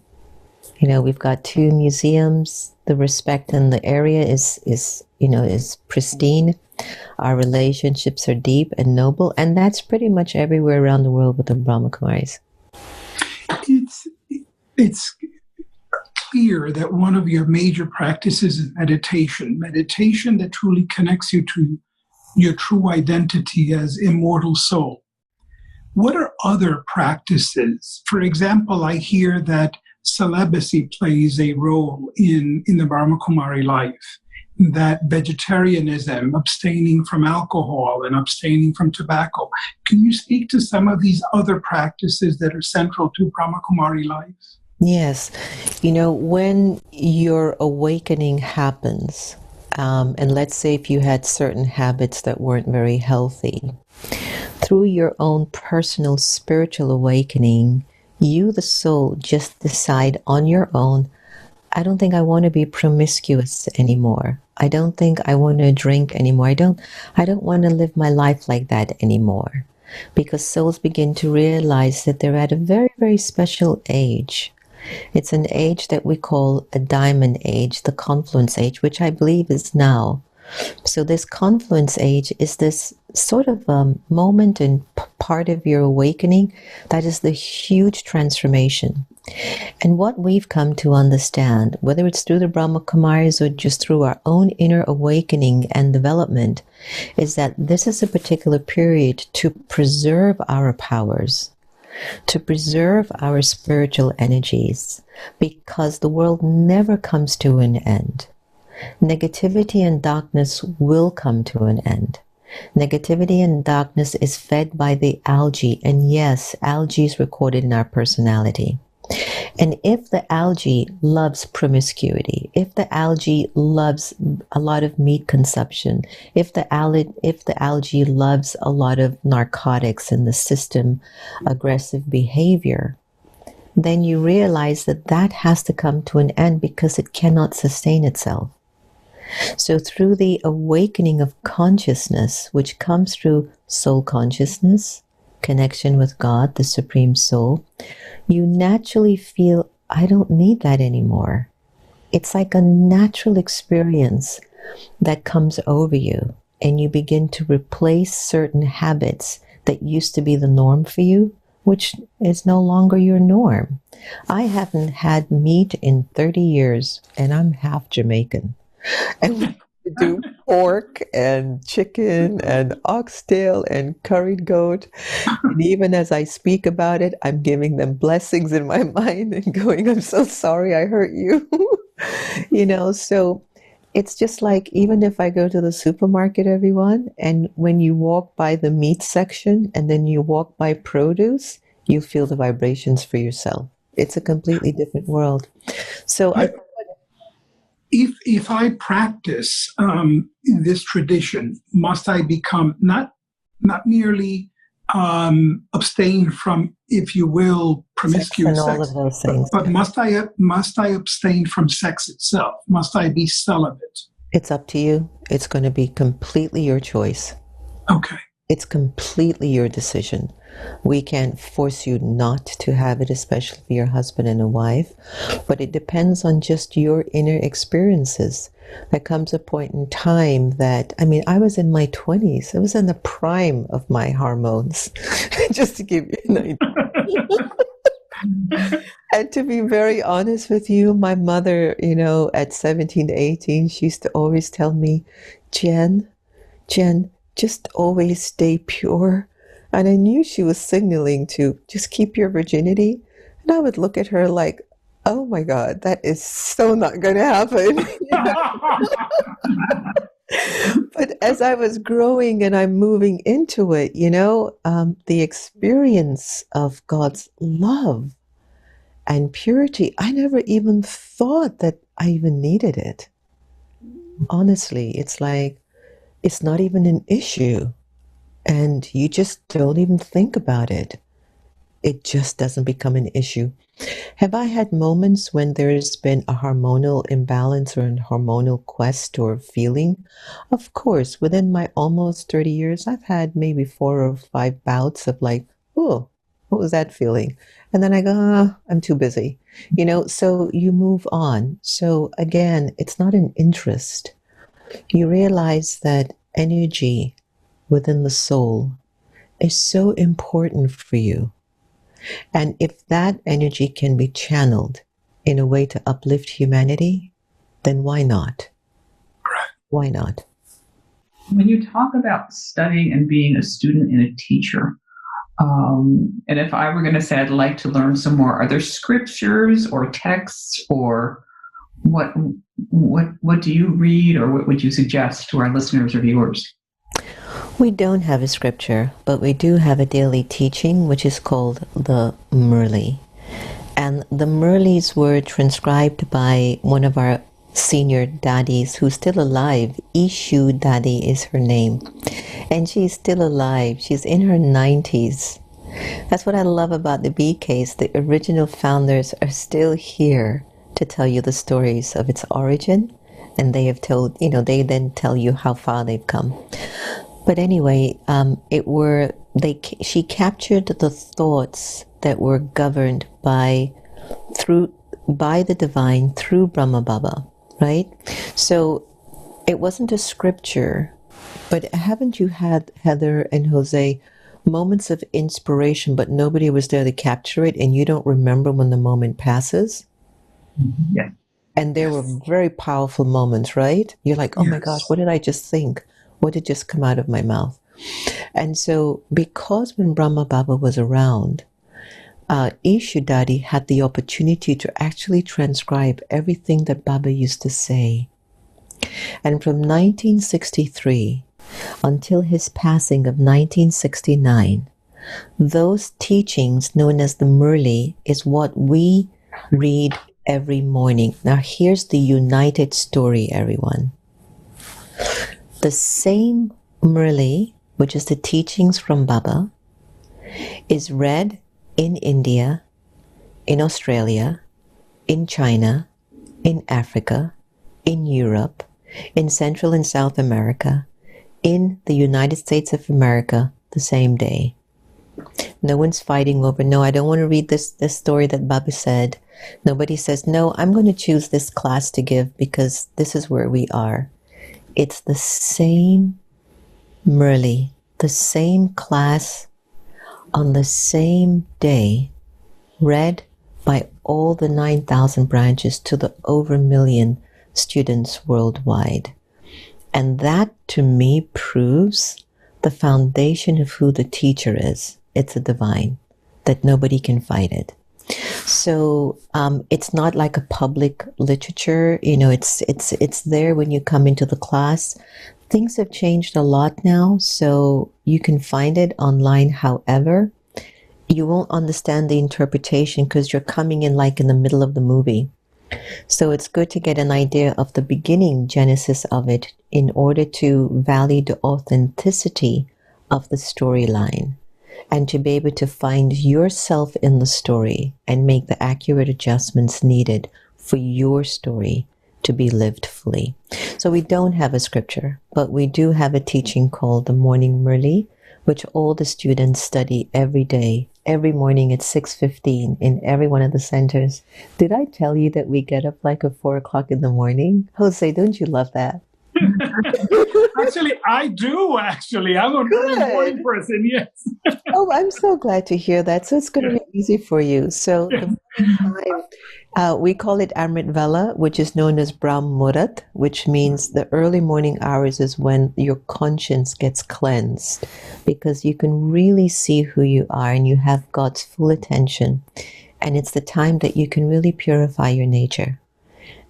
we've got 2 museums. The respect in the area is pristine. Our relationships are deep and noble. And that's pretty much everywhere around the world with the Brahma Kumaris. It's clear that one of your major practices is meditation that truly connects you to your true identity as immortal soul. What are other practices? For example, I hear that celibacy plays a role in the Brahma Kumari life, that vegetarianism, abstaining from alcohol and abstaining from tobacco. Can you speak to some of these other practices that are central to Brahma Kumari life? Yes. When your awakening happens, and let's say if you had certain habits that weren't very healthy, through your own personal spiritual awakening, you, the soul, just decide on your own, I don't think I want to be promiscuous anymore. I don't think I want to drink anymore. I don't want to live my life like that anymore. Because souls begin to realize that they're at a very, very special age. It's an age that we call a diamond age, the confluence age, which I believe is now. So this confluence age is this sort of moment and part of your awakening that is the huge transformation. And what we've come to understand, whether it's through the Brahma Kumaris or just through our own inner awakening and development, is that this is a particular period to preserve our powers, to preserve our spiritual energies, because the world never comes to an end. Negativity and darkness will come to an end. Negativity and darkness is fed by the algae, and yes, algae is recorded in our personality. And if the algae loves promiscuity, if the algae loves a lot of meat consumption, if the algae loves a lot of narcotics in the system, aggressive behavior, then you realize that that has to come to an end because it cannot sustain itself. So through the awakening of consciousness, which comes through soul consciousness, connection with God, the Supreme Soul, you naturally feel, I don't need that anymore. It's like a natural experience that comes over you, and you begin to replace certain habits that used to be the norm for you which is no longer your norm. I haven't had meat in 30 years, and I'm half Jamaican. And we do pork and chicken and oxtail and curried goat. And even as I speak about it, I'm giving them blessings in my mind and going, I'm so sorry I hurt you. So it's just like, even if I go to the supermarket, everyone, and when you walk by the meat section and then you walk by produce, you feel the vibrations for yourself. It's a completely different world. So if I practice this tradition, must I become not merely abstain from, if you will, promiscuous sex and all sex, of those things. but must I abstain from sex itself? Must I be celibate? It's up to you. It's going to be completely your choice. Okay. It's completely your decision. We can't force you not to have it, especially for your husband and a wife, but it depends on just your inner experiences. There comes a point in time that, I was in my 20s. I was in the prime of my hormones, just to give you an idea. And to be very honest with you, my mother, at 17 to 18, she used to always tell me, Jen, just always stay pure. And I knew she was signaling to just keep your virginity. And I would look at her like, oh my God, that is so not going to happen. But as I was growing and I'm moving into it, the experience of God's love and purity, I never even thought that I even needed it. Honestly, it's like, it's not even an issue. And you just don't even think about it. It just doesn't become an issue. Have I had moments when there's been a hormonal imbalance or a hormonal quest or feeling? Of course, within my almost 30 years, I've had maybe 4 or 5 bouts of like, oh, what was that feeling? And then I go, I'm too busy. So you move on. So again, it's not an interest. You realize that energy within the soul is so important for you. And if that energy can be channeled in a way to uplift humanity, then why not? Right. Why not? When you talk about studying and being a student and a teacher, and if I were going to say I'd like to learn some more, are there scriptures or texts, or what do you read, or what would you suggest to our listeners or viewers? We don't have a scripture, but we do have a daily teaching, which is called the Murli. And the Murlis were transcribed by one of our senior daddies who's still alive. Ishu Daddy is her name. And she's still alive. She's in her 90s. That's what I love about the BKs. The original founders are still here to tell you the stories of its origin. And they have told, they then tell you how far they've come. But anyway, she captured the thoughts that were governed by the divine through Brahma Baba, right? So it wasn't a scripture, but haven't you had, Heather and Jose, moments of inspiration, but nobody was there to capture it, and you don't remember when the moment passes? Yeah. And there were very powerful moments, right? You're like, oh my gosh, what did I just think? What did just come out of my mouth? And so, because when Brahma Baba was around, Ishu Daddy had the opportunity to actually transcribe everything that Baba used to say. And from 1963 until his passing of 1969, those teachings known as the Murli is what we read every morning. Now, here's the united story, everyone. The same Murli, which is the teachings from Baba, is read in India, in Australia, in China, in Africa, in Europe, in Central and South America, in the United States of America the same day. No one's fighting over, no, I don't want to read this story that Baba said. Nobody says, no, I'm going to choose this class to give because this is where we are. It's the same Murli, the same class on the same day, read by all the 9,000 branches to the over a million students worldwide. And that, to me, proves the foundation of who the teacher is. It's a divine, that nobody can fight it. So it's not like a public literature. You know, it's there when you come into the class. Things have changed a lot now, so you can find it online. However, you won't understand the interpretation because you're coming in like in the middle of the movie. So it's good to get an idea of the beginning genesis of it in order to value the authenticity of the storyline and to be able to find yourself in the story and make the accurate adjustments needed for your story to be lived fully. So we don't have a scripture, but we do have a teaching called the Morning Murli, which all the students study every day, every morning at 6:15 in every one of the centers. Did I tell you that we get up like at 4 o'clock in the morning? Jose, don't you love that? Actually, I do, actually. I'm a early morning person, yes. Oh, I'm so glad to hear that. So it's going to be easy for you. So the morning time, we call it Amrit Vela, which is known as Brahm Murat, which means the early morning hours is when your conscience gets cleansed because you can really see who you are and you have God's full attention. And it's the time that you can really purify your nature.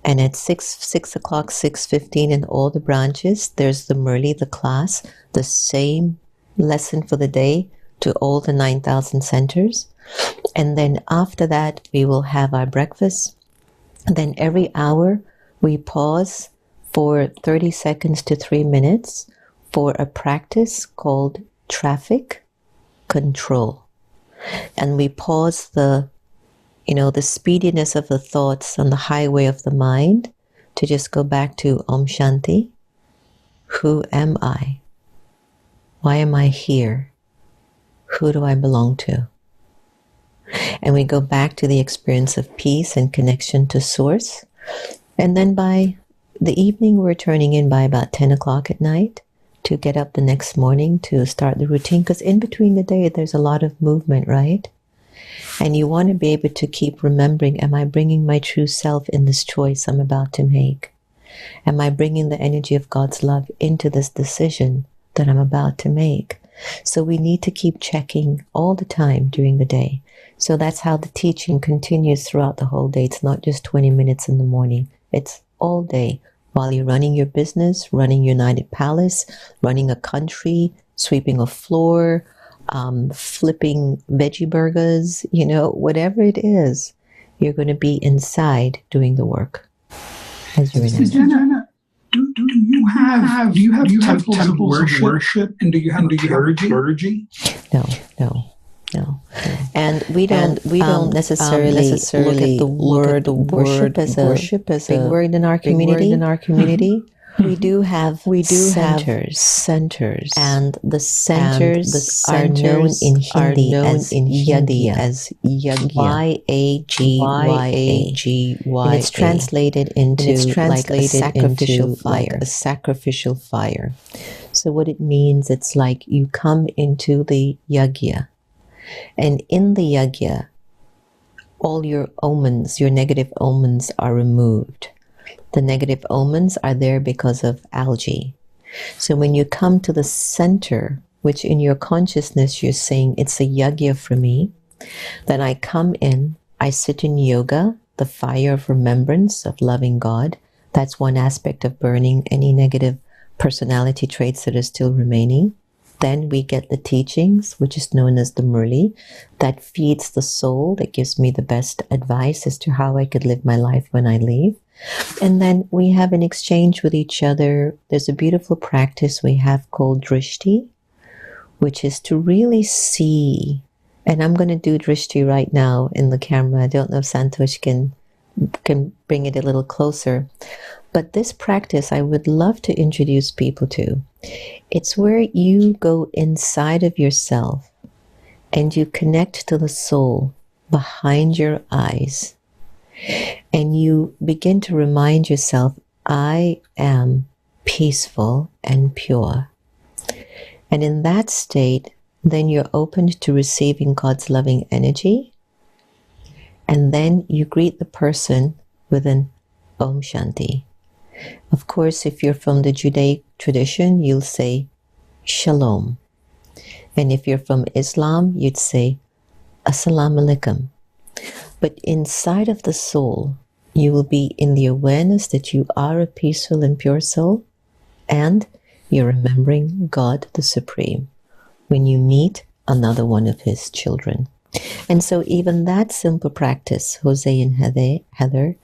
And at 6 o'clock, 6:15 in all the branches, there's the Murli, the class, the same lesson for the day to all the 9,000 centers. And then after that, we will have our breakfast. And then every hour, we pause for 30 seconds to 3 minutes for a practice called traffic control. And we pause the speediness of the thoughts on the highway of the mind to just go back to Om Shanti. Who am I? Why am I here? Who do I belong to? And we go back to the experience of peace and connection to Source. And then by the evening, we're turning in by about 10 o'clock at night to get up the next morning to start the routine. Because in between the day, there's a lot of movement, right? And you want to be able to keep remembering, am I bringing my true self in this choice I'm about to make? Am I bringing the energy of God's love into this decision that I'm about to make? So we need to keep checking all the time during the day. So that's how the teaching continues throughout the whole day. It's not just 20 minutes in the morning. It's all day while you're running your business, running United Palace, running a country, sweeping a floor, flipping veggie burgers, whatever it is, you're going to be inside doing the work. As you're in Jenna, do you have temples of worship, and do you have clergy? No. And we don't necessarily look at the word worship as a big word in our community. We do have centers, and the centers are known in Hindi as Yagya, Y-A-G-Y-A. And it's translated into like a sacrificial fire. So what it means, it's like you come into the Yagya, and in the Yagya, all your omens, your negative omens are removed. The negative omens are there because of algae. So when you come to the center, which in your consciousness you're saying it's a yagya for me, then I come in, I sit in yoga, the fire of remembrance of loving God. That's one aspect of burning any negative personality traits that are still remaining. Then we get the teachings, which is known as the Murli, that feeds the soul, that gives me the best advice as to how I could live my life when I leave. And then we have an exchange with each other. There's a beautiful practice we have called drishti, which is to really see. And I'm going to do drishti right now in the camera. I don't know if Santosh can bring it a little closer. But this practice I would love to introduce people to. It's where you go inside of yourself and you connect to the soul behind your eyes. And you begin to remind yourself, I am peaceful and pure. And in that state, then you're open to receiving God's loving energy, and then you greet the person with an Om Shanti. Of course, if you're from the Judaic tradition, you'll say Shalom. And if you're from Islam, you'd say Assalamu Alaikum. But inside of the soul, you will be in the awareness that you are a peaceful and pure soul, and you're remembering God the Supreme when you meet another one of His children. And so even that simple practice, José and Heather,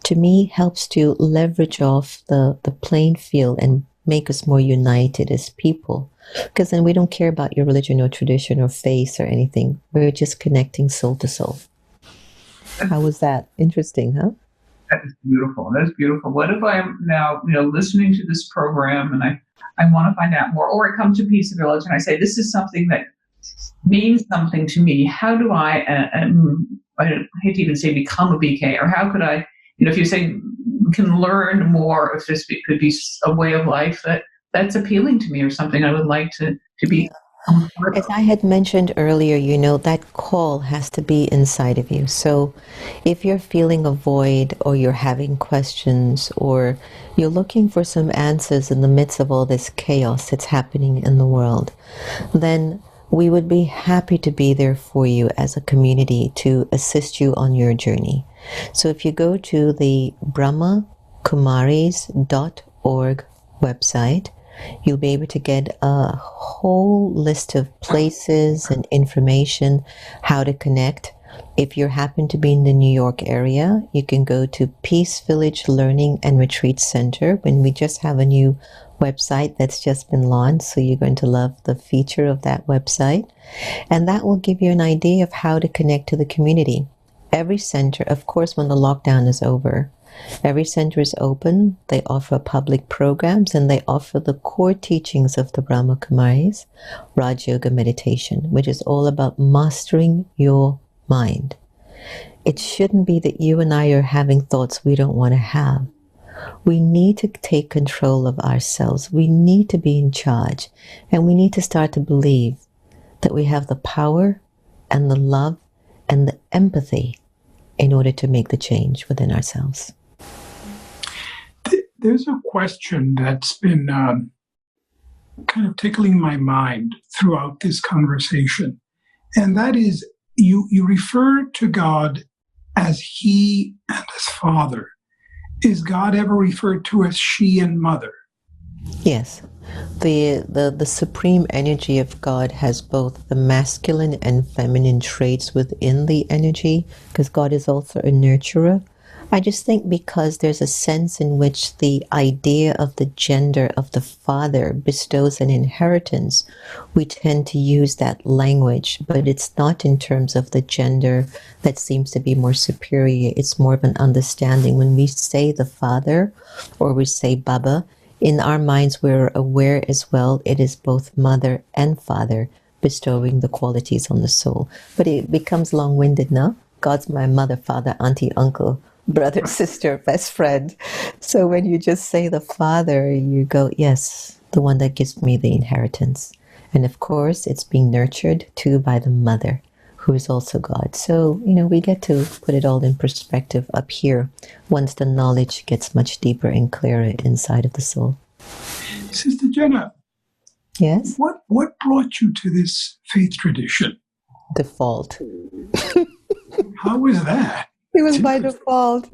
to me helps to leverage off the playing field and make us more united as people. Because then we don't care about your religion or tradition or faith or anything. We're just connecting soul to soul. How was that? Interesting, huh? That is beautiful. That is beautiful. What if I'm now, listening to this program and I want to find out more, or I come to Peace Village and I say, this is something that means something to me. How do I hate to even say become a BK, or how could I, if you say can learn more, if this could be a way of life that's appealing to me, or something I would like to be. As I had mentioned earlier, that call has to be inside of you. So if you're feeling a void, or you're having questions, or you're looking for some answers in the midst of all this chaos that's happening in the world, then we would be happy to be there for you as a community to assist you on your journey. So if you go to the brahmakumaris.org website, you'll be able to get a whole list of places and information, how to connect. If you happen to be in the New York area, you can go to Peace Village Learning and Retreat Center, when we just have a new website that's just been launched, so you're going to love the feature of that website. And that will give you an idea of how to connect to the community. Every center, of course, when the lockdown is over, every center is open. They offer public programs, and they offer the core teachings of the Brahma Kumaris, Raj Yoga meditation, which is all about mastering your mind. It shouldn't be that you and I are having thoughts we don't want to have. We need to take control of ourselves. We need to be in charge, and we need to start to believe that we have the power and the love and the empathy in order to make the change within ourselves. There's a question that's been kind of tickling my mind throughout this conversation, and that is, you refer to God as He and as Father. Is God ever referred to as she and mother? Yes. The supreme energy of God has both the masculine and feminine traits within the energy, because God is also a nurturer. I just think because there's a sense in which the idea of the gender of the father bestows an inheritance, we tend to use that language, but it's not in terms of the gender that seems to be more superior. It's more of an understanding. When we say the father, or we say Baba, in our minds we're aware as well it is both mother and father bestowing the qualities on the soul. But it becomes long-winded now. God's my mother, father, auntie, uncle, brother, sister, best friend. So when you just say the father, you go, yes, the one that gives me the inheritance. And of course, it's being nurtured too by the mother, who is also God. So, we get to put it all in perspective up here once the knowledge gets much deeper and clearer inside of the soul. Sister Jenna. Yes? What brought you to this faith tradition? Default. How was that? It was by default.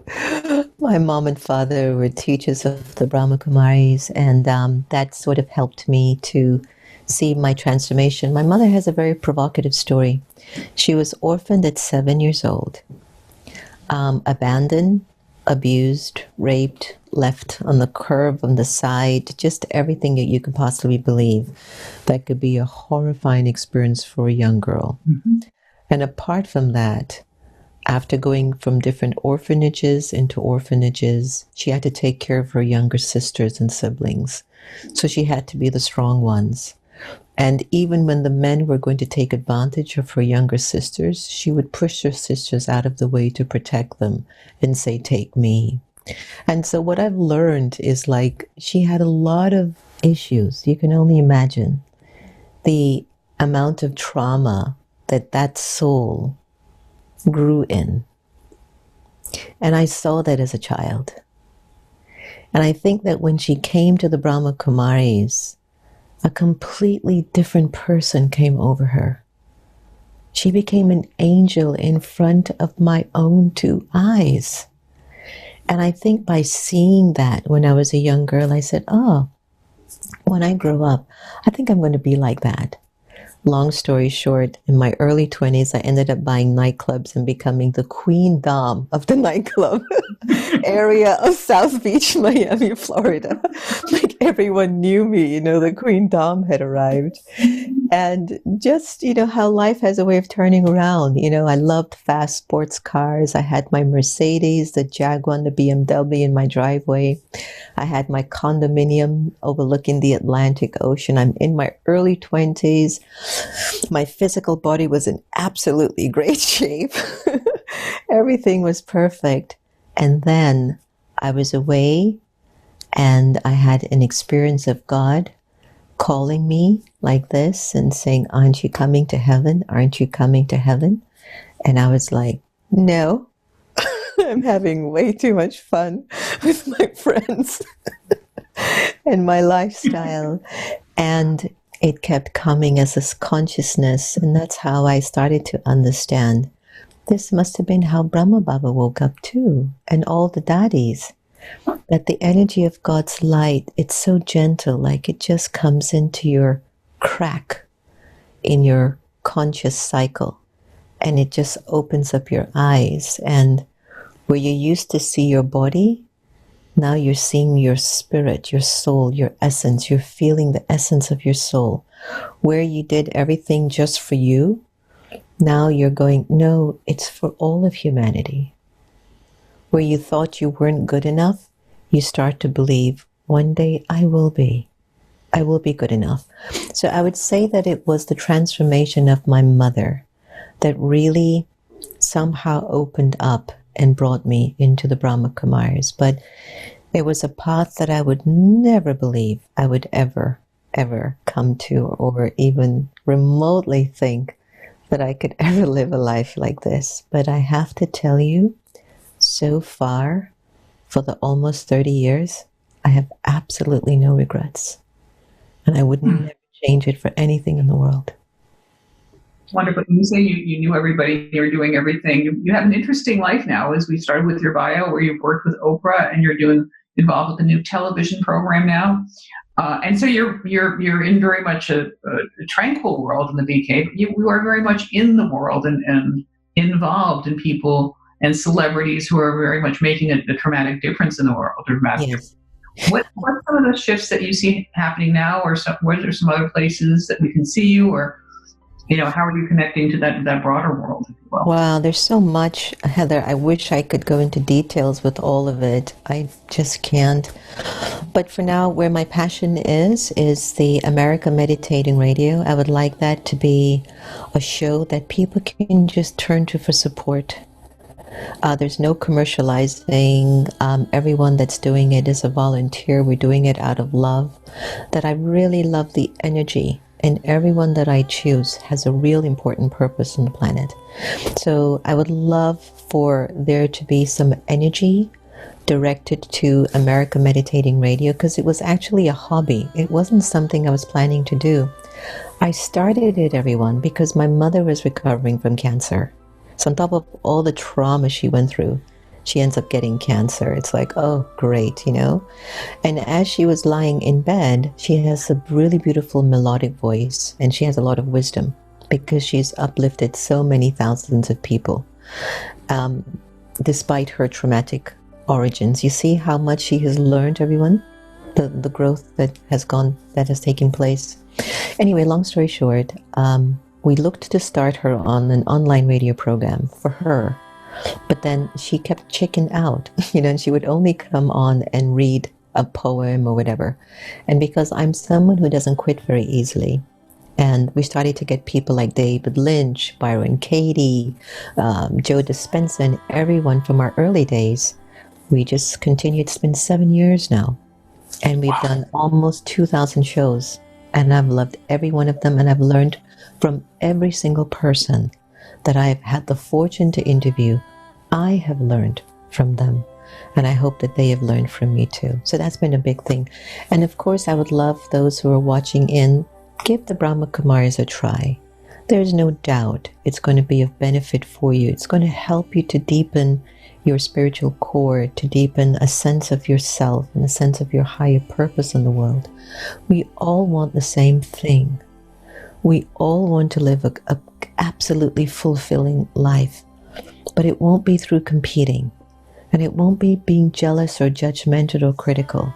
My mom and father were teachers of the Brahma Kumaris, and that sort of helped me to see my transformation. My mother has a very provocative story. She was orphaned at 7 years old, abandoned, abused, raped, left on the curb, on the side, just everything that you can possibly believe. That could be a horrifying experience for a young girl. Mm-hmm. And apart from that, after going from different orphanages into orphanages, she had to take care of her younger sisters and siblings. So she had to be the strong ones. And even when the men were going to take advantage of her younger sisters, she would push her sisters out of the way to protect them and say, take me. And so what I've learned is she had a lot of issues. You can only imagine. The amount of trauma that soul grew in. And I saw that as a child. And I think that when she came to the Brahma Kumaris, a completely different person came over her. She became an angel in front of my own two eyes. And I think by seeing that when I was a young girl, I said, oh, when I grow up, I think I'm going to be like that. Long story short, in my early 20s, I ended up buying nightclubs and becoming the queen dame of the nightclub area of South Beach, Miami, Florida. Like everyone knew me, the queen dame had arrived. And just, how life has a way of turning around. I loved fast sports cars. I had my Mercedes, the Jaguar, and the BMW in my driveway. I had my condominium overlooking the Atlantic Ocean. I'm in my early 20s. My physical body was in absolutely great shape. Everything was perfect. And then I was away and I had an experience of God calling me like this and saying, aren't you coming to heaven? Aren't you coming to heaven? And I was like, no, I'm having way too much fun with my friends and my lifestyle. And it kept coming as this consciousness. And that's how I started to understand this must have been how Brahma Baba woke up too, and all the daddies. That the energy of God's light, it's so gentle, like it just comes into your crack in your conscious cycle. And it just opens up your eyes. And where you used to see your body, now you're seeing your spirit, your soul, your essence. You're feeling the essence of your soul. Where you did everything just for you, now you're going, no, it's for all of humanity. Where you thought you weren't good enough, you start to believe, one day I will be good enough. So I would say that it was the transformation of my mother that really somehow opened up and brought me into the Brahma Kumaris. But it was a path that I would never believe I would ever come to, or even remotely think that I could ever live a life like this. But I have to tell you, so far, for the almost 30 years, I have absolutely no regrets. And I would never change it for anything in the world. Wonderful. You say you knew everybody, you're doing everything. You have an interesting life now, as we started with your bio, where you've worked with Oprah and you're involved with the new television program now. And so you're in very much a tranquil world in the BK, but you are very much in the world and involved in people and celebrities who are very much making a dramatic difference in the world. Yes. What are some of the shifts that you see happening now, or were there some other places that we can see you, or how are you connecting to that broader world as well? Wow, there's so much, Heather. I wish I could go into details with all of it. I just can't. But for now, where my passion is the America Meditating Radio. I would like that to be a show that people can just turn to for support. There's no commercializing. Everyone that's doing it is a volunteer. We're doing it out of love. That I really love the energy. And everyone that I choose has a real important purpose on the planet. So I would love for there to be some energy directed to America Meditating Radio, because it was actually a hobby. It wasn't something I was planning to do. I started it, everyone, because my mother was recovering from cancer. So on top of all the trauma she went through, she ends up getting cancer. It's like, oh, great, And as she was lying in bed, she has a really beautiful melodic voice, and she has a lot of wisdom because she's uplifted so many thousands of people. Despite her traumatic origins, you see how much she has learned, everyone? The growth that has taken place. Anyway, long story short, we looked to start her on an online radio program for her. But then she kept chickened out, and she would only come on and read a poem or whatever. And because I'm someone who doesn't quit very easily, and we started to get people like David Lynch, Byron Katie, Joe Dispenza, and everyone from our early days, we just continued. It's been 7 years now. And we've done almost 2,000 shows And I've loved every one of them, and I've learned from every single person that I've had the fortune to interview. I have learned from them, and I hope that they have learned from me too. So that's been a big thing. And of course, I would love those who are watching in, give the Brahma Kumaris a try. There's no doubt it's going to be of benefit for you. It's going to help you to deepen your spiritual core, to deepen a sense of yourself and a sense of your higher purpose in the world. We all want the same thing. We all want to live a absolutely fulfilling life, but it won't be through competing, and it won't be being jealous or judgmental or critical.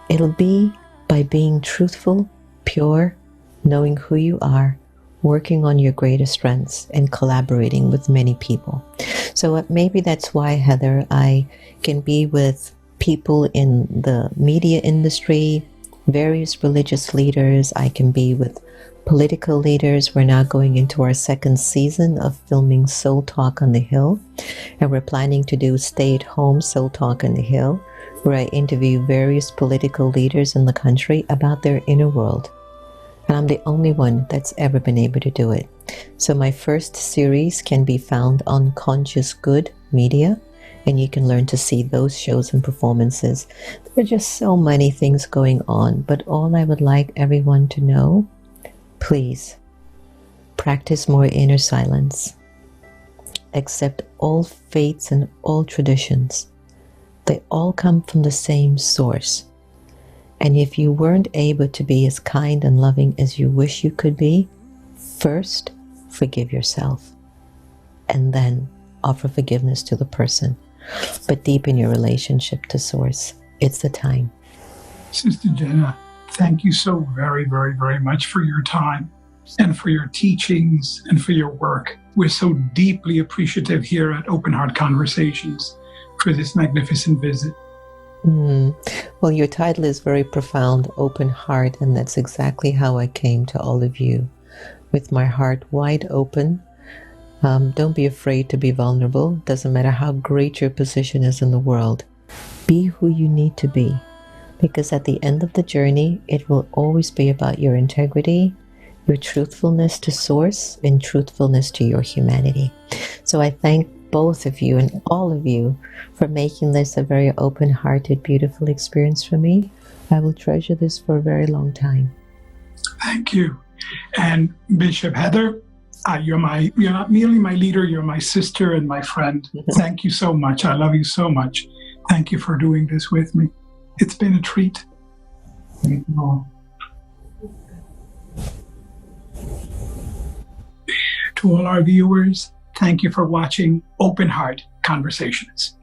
It'll be by being truthful, pure, knowing who you are, working on your greatest strengths, and collaborating with many people. So maybe that's why, Heather, I can be with people in the media industry, various religious leaders. I can be with political leaders. We're now going into our second season of filming Soul Talk on the Hill, and we're planning to do stay-at-home Soul Talk on the Hill, where I interview various political leaders in the country about their inner world. And I'm the only one that's ever been able to do it. So my first series can be found on Conscious Good Media, and you can learn to see those shows and performances. There are just so many things going on, but all I would like everyone to know, please practice more inner silence. Accept all faiths and all traditions. They all come from the same source. And if you weren't able to be as kind and loving as you wish you could be, first forgive yourself, and then offer forgiveness to the person. But deepen your relationship to Source. It's the time. Sister Jenna, thank you so very, very, very much for your time and for your teachings and for your work. We're so deeply appreciative here at Open Heart Conversations for this magnificent visit. Well, your title is very profound, Open Heart, and that's exactly how I came to all of you, with my heart wide open. Don't be afraid to be vulnerable. Doesn't matter how great your position is in the world. Be who you need to be, because at the end of the journey, it will always be about your integrity, your truthfulness to Source, and truthfulness to your humanity. So I thank both of you and all of you for making this a very open-hearted, beautiful experience for me. I will treasure this for a very long time. Thank you. And Bishop Heather, you're not merely my leader, you're my sister and my friend. Thank you so much. I love you so much. Thank you for doing this with me. It's been a treat. Thank you all. To all our viewers, thank you for watching Open Heart Conversations.